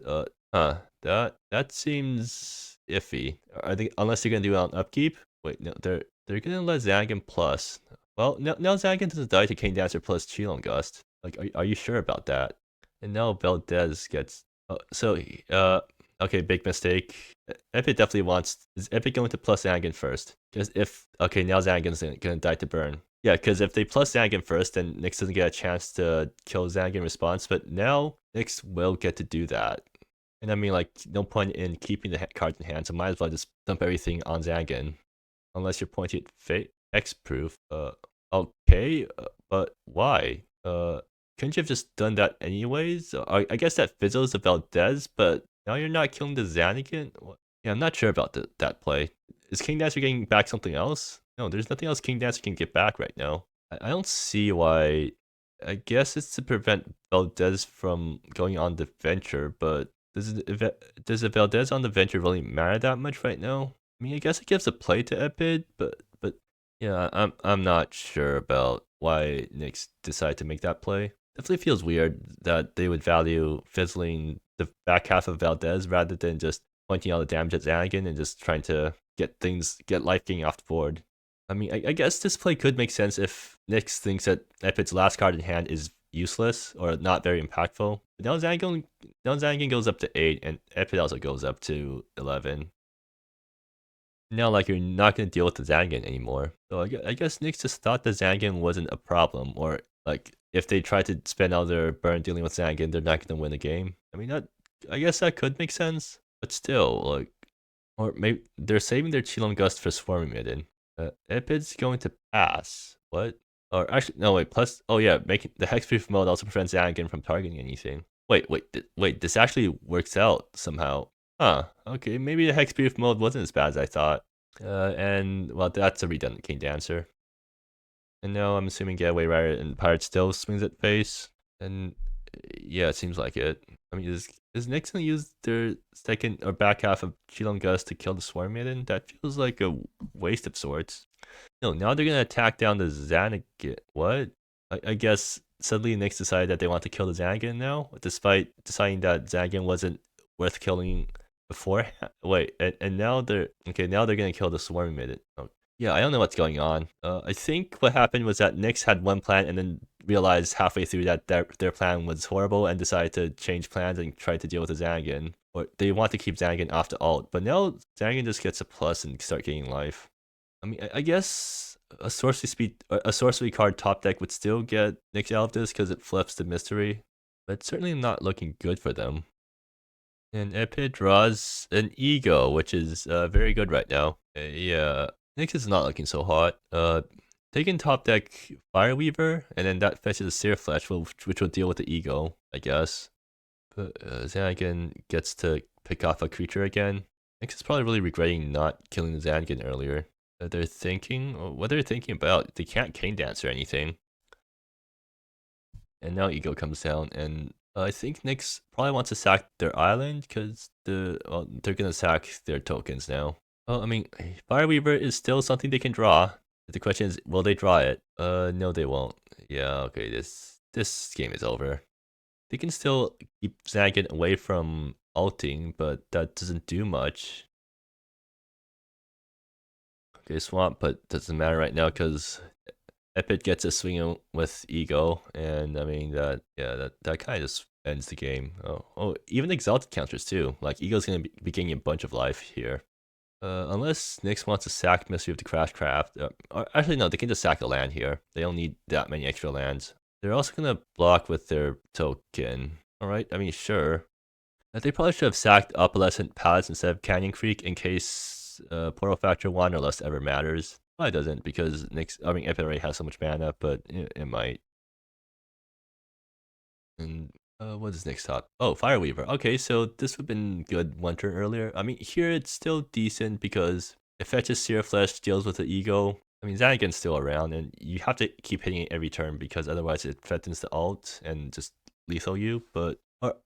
That seems iffy. I think unless they're gonna do it on upkeep. Wait, no, they're gonna let Zanagan plus. Well, now Zanagan doesn't die to Cane Dancer plus Chilon Gust. Like, are you sure about that? And now Valdez gets. Okay, big mistake. Epid definitely wants. Is Epid going to plus Zanagan first? Because okay, now Zanagan's gonna die to burn. Yeah, because if they plus Zanagan first, then Nyx doesn't get a chance to kill Zanagan in response. But now Nyx will get to do that. And I mean, like, no point in keeping the cards in hand, so might as well just dump everything on Zanagan. unless you're pointing at X-proof. Okay, but why? Couldn't you have just done that anyways? I guess that fizzles the Valdez, but now you're not killing the Zanagan? Yeah, I'm not sure about that play. Is King Dancer getting back something else? No, there's nothing else King Dancer can get back right now. I don't see why. I guess it's to prevent Valdez from going on the venture, but does the Valdez on the venture really matter that much right now? I mean, I guess it gives a play to Epid, but yeah, I'm not sure about why Knicks decided to make that play. Definitely feels weird that they would value fizzling the back half of Valdez rather than just pointing out the damage at Zanagan and just trying to get life getting off the board. I mean, I guess this play could make sense if Knicks thinks that Epid's last card in hand is useless or not very impactful. But now Zanagan goes up to 8 and Epid also goes up to 11. Now, like, you're not going to deal with the Zanagan anymore. So I guess Knicks just thought the Zanagan wasn't a problem, or like if they try to spend all their burn dealing with Zanagan, they're not going to win the game. I mean, I guess that could make sense, but still, like, or maybe they're saving their Chilon Gust for Swarming Midden. Epid's going to pass. What? Or actually, no, wait, plus, oh yeah, making the hexproof mode also prevents Zanagan from targeting anything. Wait, this actually works out somehow. Huh, okay, maybe the hexproof mode wasn't as bad as I thought. And, well, that's a redundant King Dancer. And now I'm assuming Getaway Rider and Pirate still swings at face. And, yeah, it seems like it. I mean, is Knicks gonna use their second or back half of Chilon Gust to kill the Swarm Maiden? That feels like a waste of sorts. No, now they're gonna attack down the Zanagan. What? I guess suddenly Knicks decided that they want to kill the Zanagan now, despite deciding that Zanagan wasn't worth killing before. Wait, and now they're gonna kill the Swarm Maiden. Oh, yeah, I don't know what's going on. I think what happened was that Knicks had one plan and then realized halfway through that their plan was horrible and decided to change plans and try to deal with the Zanagan. Or they want to keep Zanagan off the alt, but now Zanagan just gets a plus and start getting life. I mean, I guess a sorcery card top deck would still get Knicks out of this because it flips the mystery, but it's certainly not looking good for them. And Epid draws an Ego, which is very good right now. Yeah, Knicks is not looking so hot. Taking top deck Fireweaver, and then that fetches a Sear Flesh, which will deal with the Ego, I guess. But Zanagan gets to pick off a creature again. Knicks is probably really regretting not killing the Zanagan earlier. What they're thinking about, they can't Cane Dance or anything. And now Ego comes down, and I think Knicks probably wants to sack their island because they're gonna sack their tokens now. Well, I mean, Fireweaver is still something they can draw. The question is, will they draw it? No, they won't. Yeah, okay, this game is over. They can still keep Zanagan away from ulting, but that doesn't do much. Okay, Swamp, but doesn't matter right now because Epid gets a swing with Ego, and I mean that kind of just ends the game. Oh, even Exalted counters too. Like Ego's gonna be getting a bunch of life here. Unless Knicks wants to sack Mystery of the Crashcraft. Or actually, no, they can just sack a land here. They don't need that many extra lands. They're also gonna block with their token. Alright, I mean, sure. They probably should have sacked Opalescent Palace instead of Canyon Creek in case Portal Factor 1 or less ever matters. Well, it doesn't because Epid already has so much mana, but it might. And what is next top? Oh, Fireweaver. Okay, so this would have been good one turn earlier. I mean, here it's still decent because it fetches Sear Flesh, deals with the Ego. I mean, Zanagan's still around, and you have to keep hitting it every turn because otherwise it threatens the ult and just lethal you. But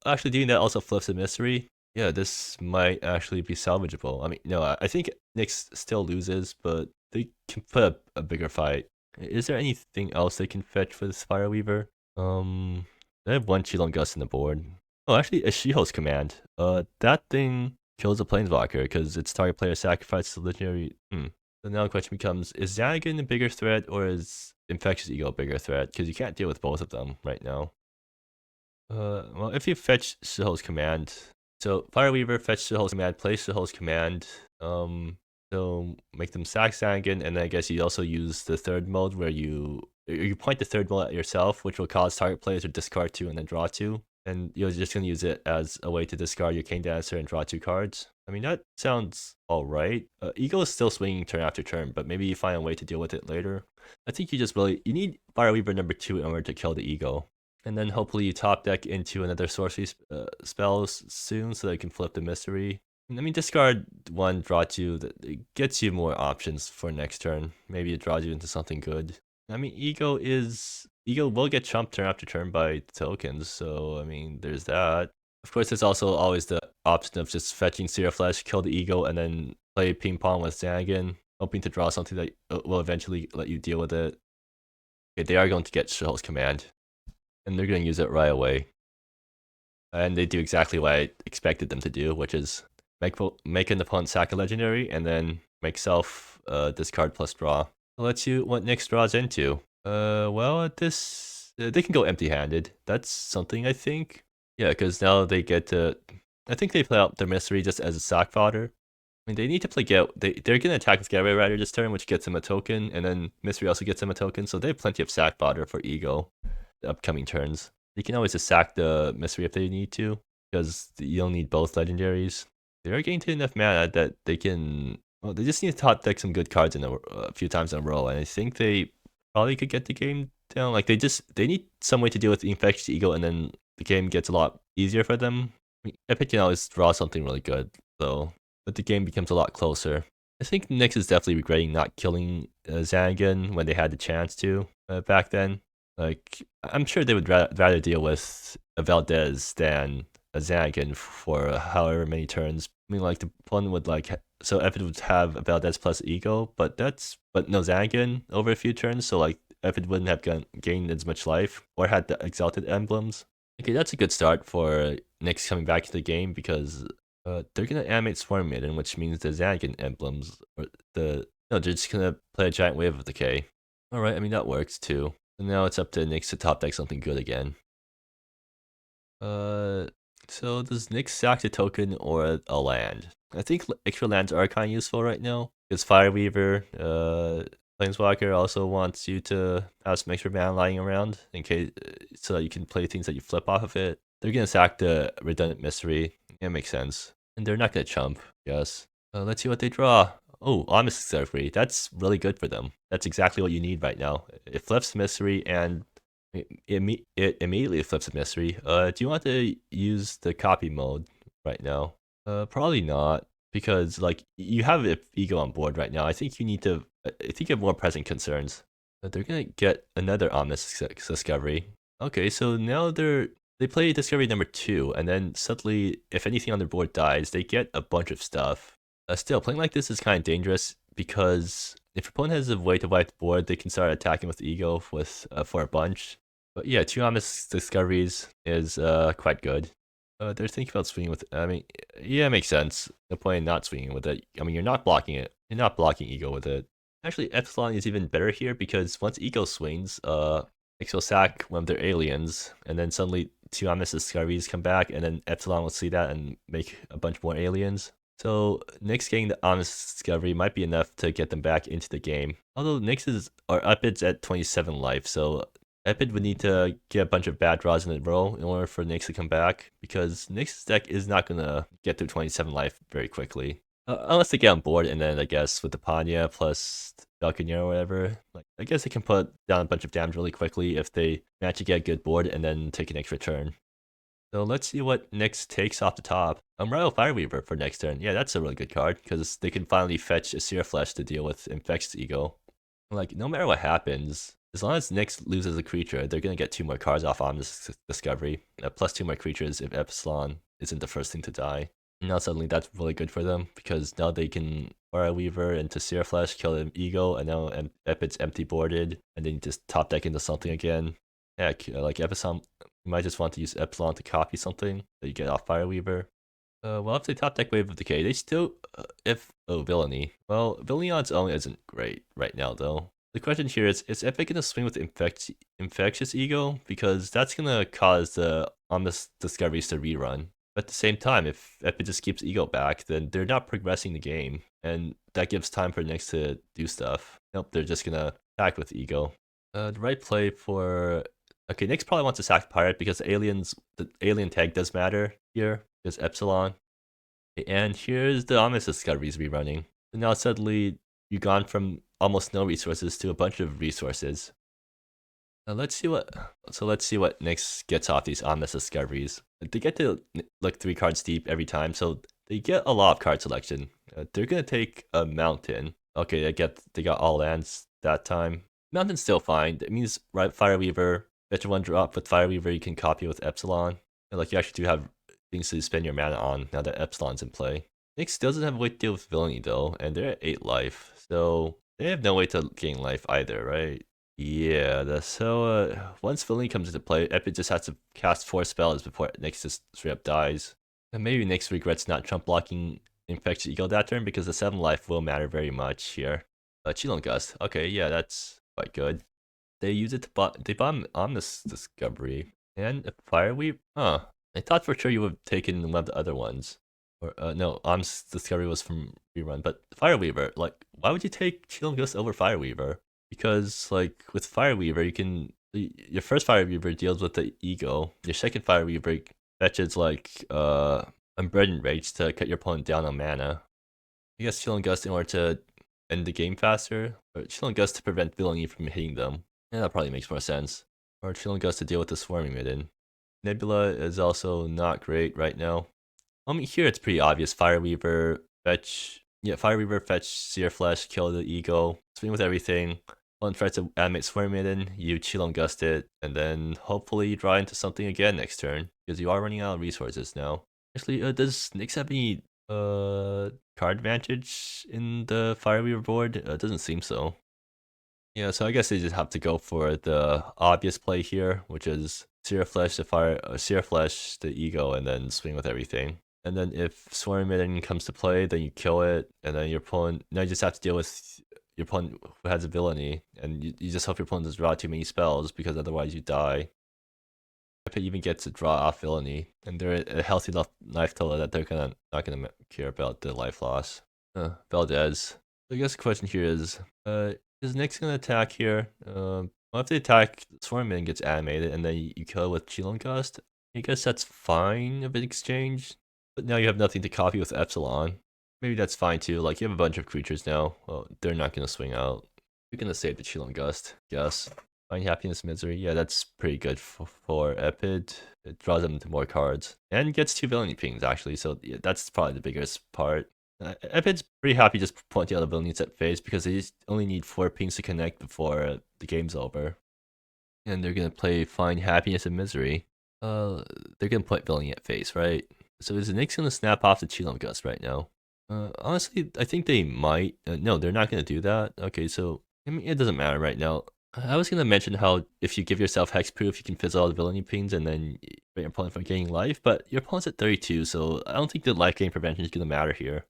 actually doing that also flips the mystery. Yeah, this might actually be salvageable. I mean, no, I think Knicks still loses, but they can put up a bigger fight. Is there anything else they can fetch for this Fireweaver? They have one Chilon Gust in the board. Oh, actually, a She-Host command. That thing kills a Planeswalker because its target player sacrifices a legendary. So now the question becomes: is Zanagan a bigger threat or is Infectious Ego a bigger threat? Because you can't deal with both of them right now. Well, if you fetch She-Host command, so Fireweaver fetch She-Host command, play She-Host command. So make them sack Zanagan, and I guess you also use the third mode where you point the third mode at yourself, which will cause target players to discard 2 and then draw 2. and you're just gonna use it as a way to discard your King Dancer and draw 2 cards. I mean, that sounds alright. Eagle is still swinging turn after turn, but maybe you find a way to deal with it later. I think you need Fireweaver number 2 in order to kill the Eagle. And then hopefully you top deck into another sorcery spells soon so that you can flip the mystery. I mean, discard 1, draw 2, that gets you more options for next turn. Maybe it draws you into something good. I mean, Eagle will get chumped turn after turn by tokens, so I mean, there's that. Of course, there's also always the option of just fetching Seer Flesh, kill the Eagle, and then play ping pong with Zanagan, hoping to draw something that will eventually let you deal with it. Okay, they are going to get Shell's Command, and they're going to use it right away. And they do exactly what I expected them to do, which is make an opponent sack a legendary, and then make self discard plus draw. I'll let you what Nyx draws into. Well, at this, they can go empty-handed. That's something, I think. Yeah, because now they get to... I think they play out their mystery just as a sack fodder. I mean, they need to play they're going to attack with Gateway Rider this turn, which gets them a token, and then mystery also gets them a token, so they have plenty of sack fodder for Ego the upcoming turns. They can always just sack the mystery if they need to, because you'll need both legendaries. They are getting to enough mana that they can... Well, they just need to top deck some good cards in a few times in a row, and I think they probably could get the game down. Like, they need some way to deal with the Infectious Eagle, and then the game gets a lot easier for them. I mean, Epid can always draw something really good, though, but the game becomes a lot closer. I think Nyx is definitely regretting not killing Zanagan when they had the chance to back then. Like, I'm sure they would rather deal with a Valdez than a Zanagan for however many turns. I mean, like, the opponent would so Epid would have a Valdez plus Ego, but no Zanagan over a few turns, so like Epid wouldn't have gained as much life or had the Exalted Emblems. Okay, that's a good start for Nyx coming back to the game, because they're gonna animate Swarm Maiden, which means the Zanagan emblems, or no, they're just gonna play a giant Wave of Decay. Alright, I mean, that works too. And now it's up to Nyx to top deck something good again. So does Nyx sack a token or a land? I think extra lands are kind of useful right now, because Fireweaver, Planeswalker also wants you to have some extra mana lying around in case, so that you can play things that you flip off of it. They're gonna sack the redundant mystery. It makes sense, and they're not gonna chump. Yes. Let's see what they draw. Oh, Ominous Discovery. That's really good for them. That's exactly what you need right now. It flips mystery, and it immediately flips a mystery. Do you want to use the copy mode right now? Probably not, because like you have Ego on board right now. I think you need to. I think you have more pressing concerns. They're gonna get another Ominous Discovery. Okay, so now they play Discovery number 2, and then suddenly, if anything on their board dies, they get a bunch of stuff. Still, playing like this is kind of dangerous, because if your opponent has a way to wipe the board, they can start attacking with Ego for a bunch. But yeah, 2 Ominous Discoveries is quite good. They're thinking about swinging with it. I mean, yeah, it makes sense. The point not swinging with it. I mean, you're not blocking it. You're not blocking Ego with it. Actually, Epsilon is even better here, because once Ego swings, Nyx will sack one of their aliens, and then suddenly 2 Ominous Discoveries come back, and then Epsilon will see that and make a bunch more aliens. So Nyx getting the Ominous Discovery might be enough to get them back into the game. Although Epid's at 27 life, so Epid would need to get a bunch of bad draws in a row in order for Nyx to come back, because Nyx's deck is not gonna get through 27 life very quickly. Unless they get on board, and then I guess with the Panya plus Falconeer or whatever, like I guess they can put down a bunch of damage really quickly if they manage to get a good board and then take an extra turn. So let's see what Nyx takes off the top. Royal Fireweaver for next turn. Yeah, that's a really good card, because they can finally fetch a Seer Flesh to deal with Infectious Ego. Like, no matter what happens, as long as Nyx loses a creature, they're gonna get 2 more cards off on this Discovery, plus 2 more creatures if Epsilon isn't the first thing to die. And now suddenly that's really good for them, because now they can Fireweaver into Seer Flesh, kill an Ego, and now Epid's empty boarded, and then just top deck into something again. Heck, like Epsilon, you might just want to use Epsilon to copy something that you get off Fireweaver. Well, if they top deck Wave of Decay, they still, Villainy. Well, Villainy on its own isn't great right now, though. The question here is Epic gonna swing with Infectious Ego? Because that's gonna cause the Ominous Discoveries to rerun. But at the same time, if Epid just keeps Ego back, then they're not progressing the game, and that gives time for Nyx to do stuff. Nope, they're just gonna attack with Ego. The right play for Okay, Nyx probably wants to sack Pirate because the alien tag does matter here. There's Epsilon. And here's the ominous discoveries rerunning. So now suddenly you've gone from almost no resources to a bunch of resources. Now let's see what Nyx gets off these ominous discoveries. They get to look 3 cards deep every time, so they get a lot of card selection. They're gonna take a mountain. Okay, they got all lands that time. Mountain's still fine. It means Fireweaver. Bet your 1 drop with Fireweaver you can copy with Epsilon. And like you actually do have things to spend your mana on now that Epsilon's in play. Nyx doesn't have a way to deal with villainy though, and they're at 8 life, so they have no way to gain life either, right? Yeah, so once villainy comes into play, Epid just has to cast 4 spells before Nyx just straight up dies. And maybe Nyx regrets not trump blocking Infectious Eagle that turn because the 7 life will matter very much here. Chilling Gust, okay, yeah, that's quite good. They use it to they bomb Omnis Discovery and a Fireweave. Huh. I thought for sure you would have taken one of the other ones. Or no, Omnis Discovery was from rerun, but Fireweaver, like, why would you take Chilling Gust over Fireweaver? Because like with Fireweaver, you can your first Fireweaver deals with the ego. Your second Fireweaver fetches like Unburdened Rage to cut your opponent down on mana. I guess Chilling Gust in order to end the game faster, or Chilling Gust to prevent villainy from hitting them. Yeah, that probably makes more sense. Or Chilling Gust to deal with the Swarming Midden. Nebula is also not great right now. I mean, here it's pretty obvious. Fireweaver fetch Sear Flesh, kill the ego, swing with everything. One tries to animate Swarm Maiden, you Chilling Gust it, and then hopefully you draw into something again next turn, because you are running out of resources now. Actually, does Nyx have any card advantage in the Fireweaver board? It doesn't seem so. Yeah, so I guess they just have to go for the obvious play here, which is Sear Flesh the ego, and then swing with everything. And then if Swarm Maiden comes to play, then you kill it, and then your opponent, now you just have to deal with your opponent who has a villainy, and you just hope your opponent doesn't draw too many spells, because otherwise you die. Epid even gets to draw off villainy, and they're a healthy enough life total that they're not gonna care about the life loss. Valdez. So I guess the question here is Nyx gonna attack here? Well, if they attack, Swarm Maiden gets animated, and then you kill it with Chilling Gust. I guess that's fine of an exchange, but now you have nothing to copy with Epsilon. Maybe that's fine too, like you have a bunch of creatures now. Well, they're not gonna swing out. You're gonna save the Chilling Gust, guess. Find Happiness Misery, yeah, that's pretty good for Epid. It draws them to more cards. And gets 2 villainy pings actually, so yeah, that's probably the biggest part. Epid's pretty happy just pointing out the villainies at phase because they just only need 4 pings to connect before the game's over. And they're gonna play Find Happiness and Misery. They're gonna point villainy at face, right? So is Nyx gonna snap off the Chilling Gust right now? Honestly, I think they might. No, they're not gonna do that. Okay, so I mean, it doesn't matter right now. I was gonna mention how if you give yourself hexproof, you can fizzle all the villainy pings and then prevent your opponent from gaining life. But your opponent's at 32, so I don't think the life gain prevention is gonna matter here.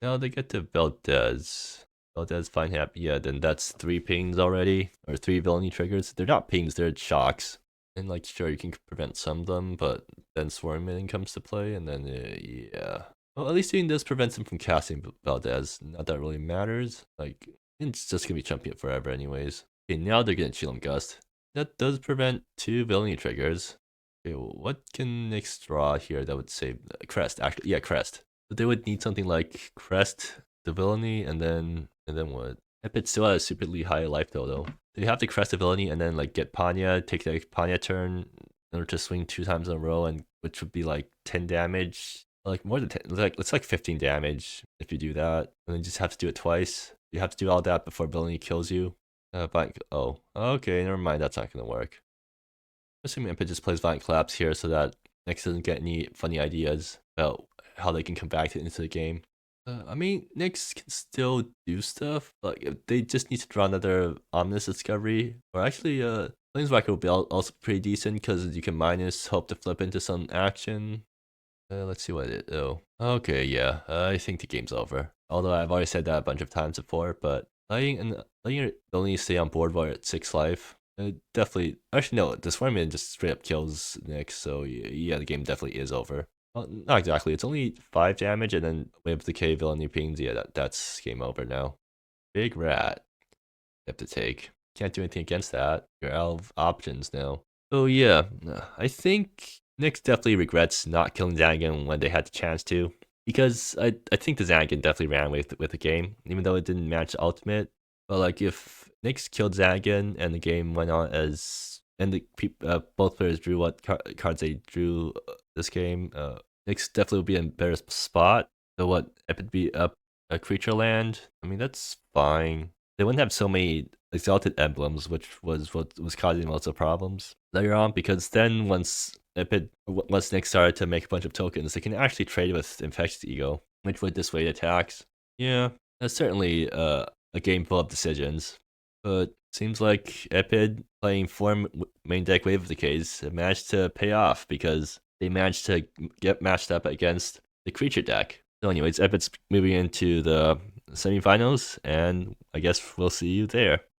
Now they get to Valdez. Valdez, Find Happy. Yeah, then that's 3 pings already, or 3 villainy triggers. They're not pings, they're shocks. And like, sure, you can prevent some of them, but then Swarm Maiden comes to play, and then yeah. Well, at least doing this prevents him from casting Valdez. Not that it really matters. Like, it's just gonna be chumping it forever anyways. Okay, now they're getting Chilling Gust. That does prevent 2 villainy triggers. Okay, well, what can Nyx draw here that would save Crest? Actually, yeah, Crest. So they would need something like Crest, the villainy, and then what? Epid still has a superly high life total. They have to Crest the villainy and then like get Panya, take the Panya turn in order to swing 2 times in a row, and which would be like 10 damage. Like more than 10, it's like 15 damage if you do that. And then you just have to do it twice. You have to do all that before villainy kills you. Oh, okay, never mind, that's not gonna work. Assuming Epid just plays Violent Collapse here so that Nyx doesn't get any funny ideas about how they can come back into the game. I mean, Nyx can still do stuff, like they just need to draw another Ominous Discovery, or actually, Planeswalker will be also pretty decent because you can minus, hope to flip into some action. Let's see what it, oh, okay, yeah, I think the game's over. Although I've already said that a bunch of times before, but letting it only stay on board while at 6 life, definitely, actually no, the Swarm just straight up kills Nyx, so yeah, the game definitely is over. Well, not exactly. It's only 5 damage, and then Wave of Decay, Villainy Pings. Yeah, that's game over now. Big Rat. You have to take. Can't do anything against that. You're out of options now. Oh yeah, I think Nyx definitely regrets not killing Zanagan when they had the chance to, because I think the Zanagan definitely ran away with the game, even though it didn't match Ultimate. But like if Nyx killed Zanagan and the game went on as and both players drew what cards they drew this game, Nyx definitely would be in a better spot. So what Epid be up a creature land? I mean that's fine. They wouldn't have so many exalted emblems, which was what was causing most of the problems later on. Because then once Nick started to make a bunch of tokens, they can actually trade with Infectious Ego, which would dissuade attacks. Yeah, that's certainly a game full of decisions, but seems like Epid playing four main deck Wave of Decays managed to pay off because they managed to get matched up against the creature deck. So, anyways, Epid's moving into the semifinals, and I guess we'll see you there.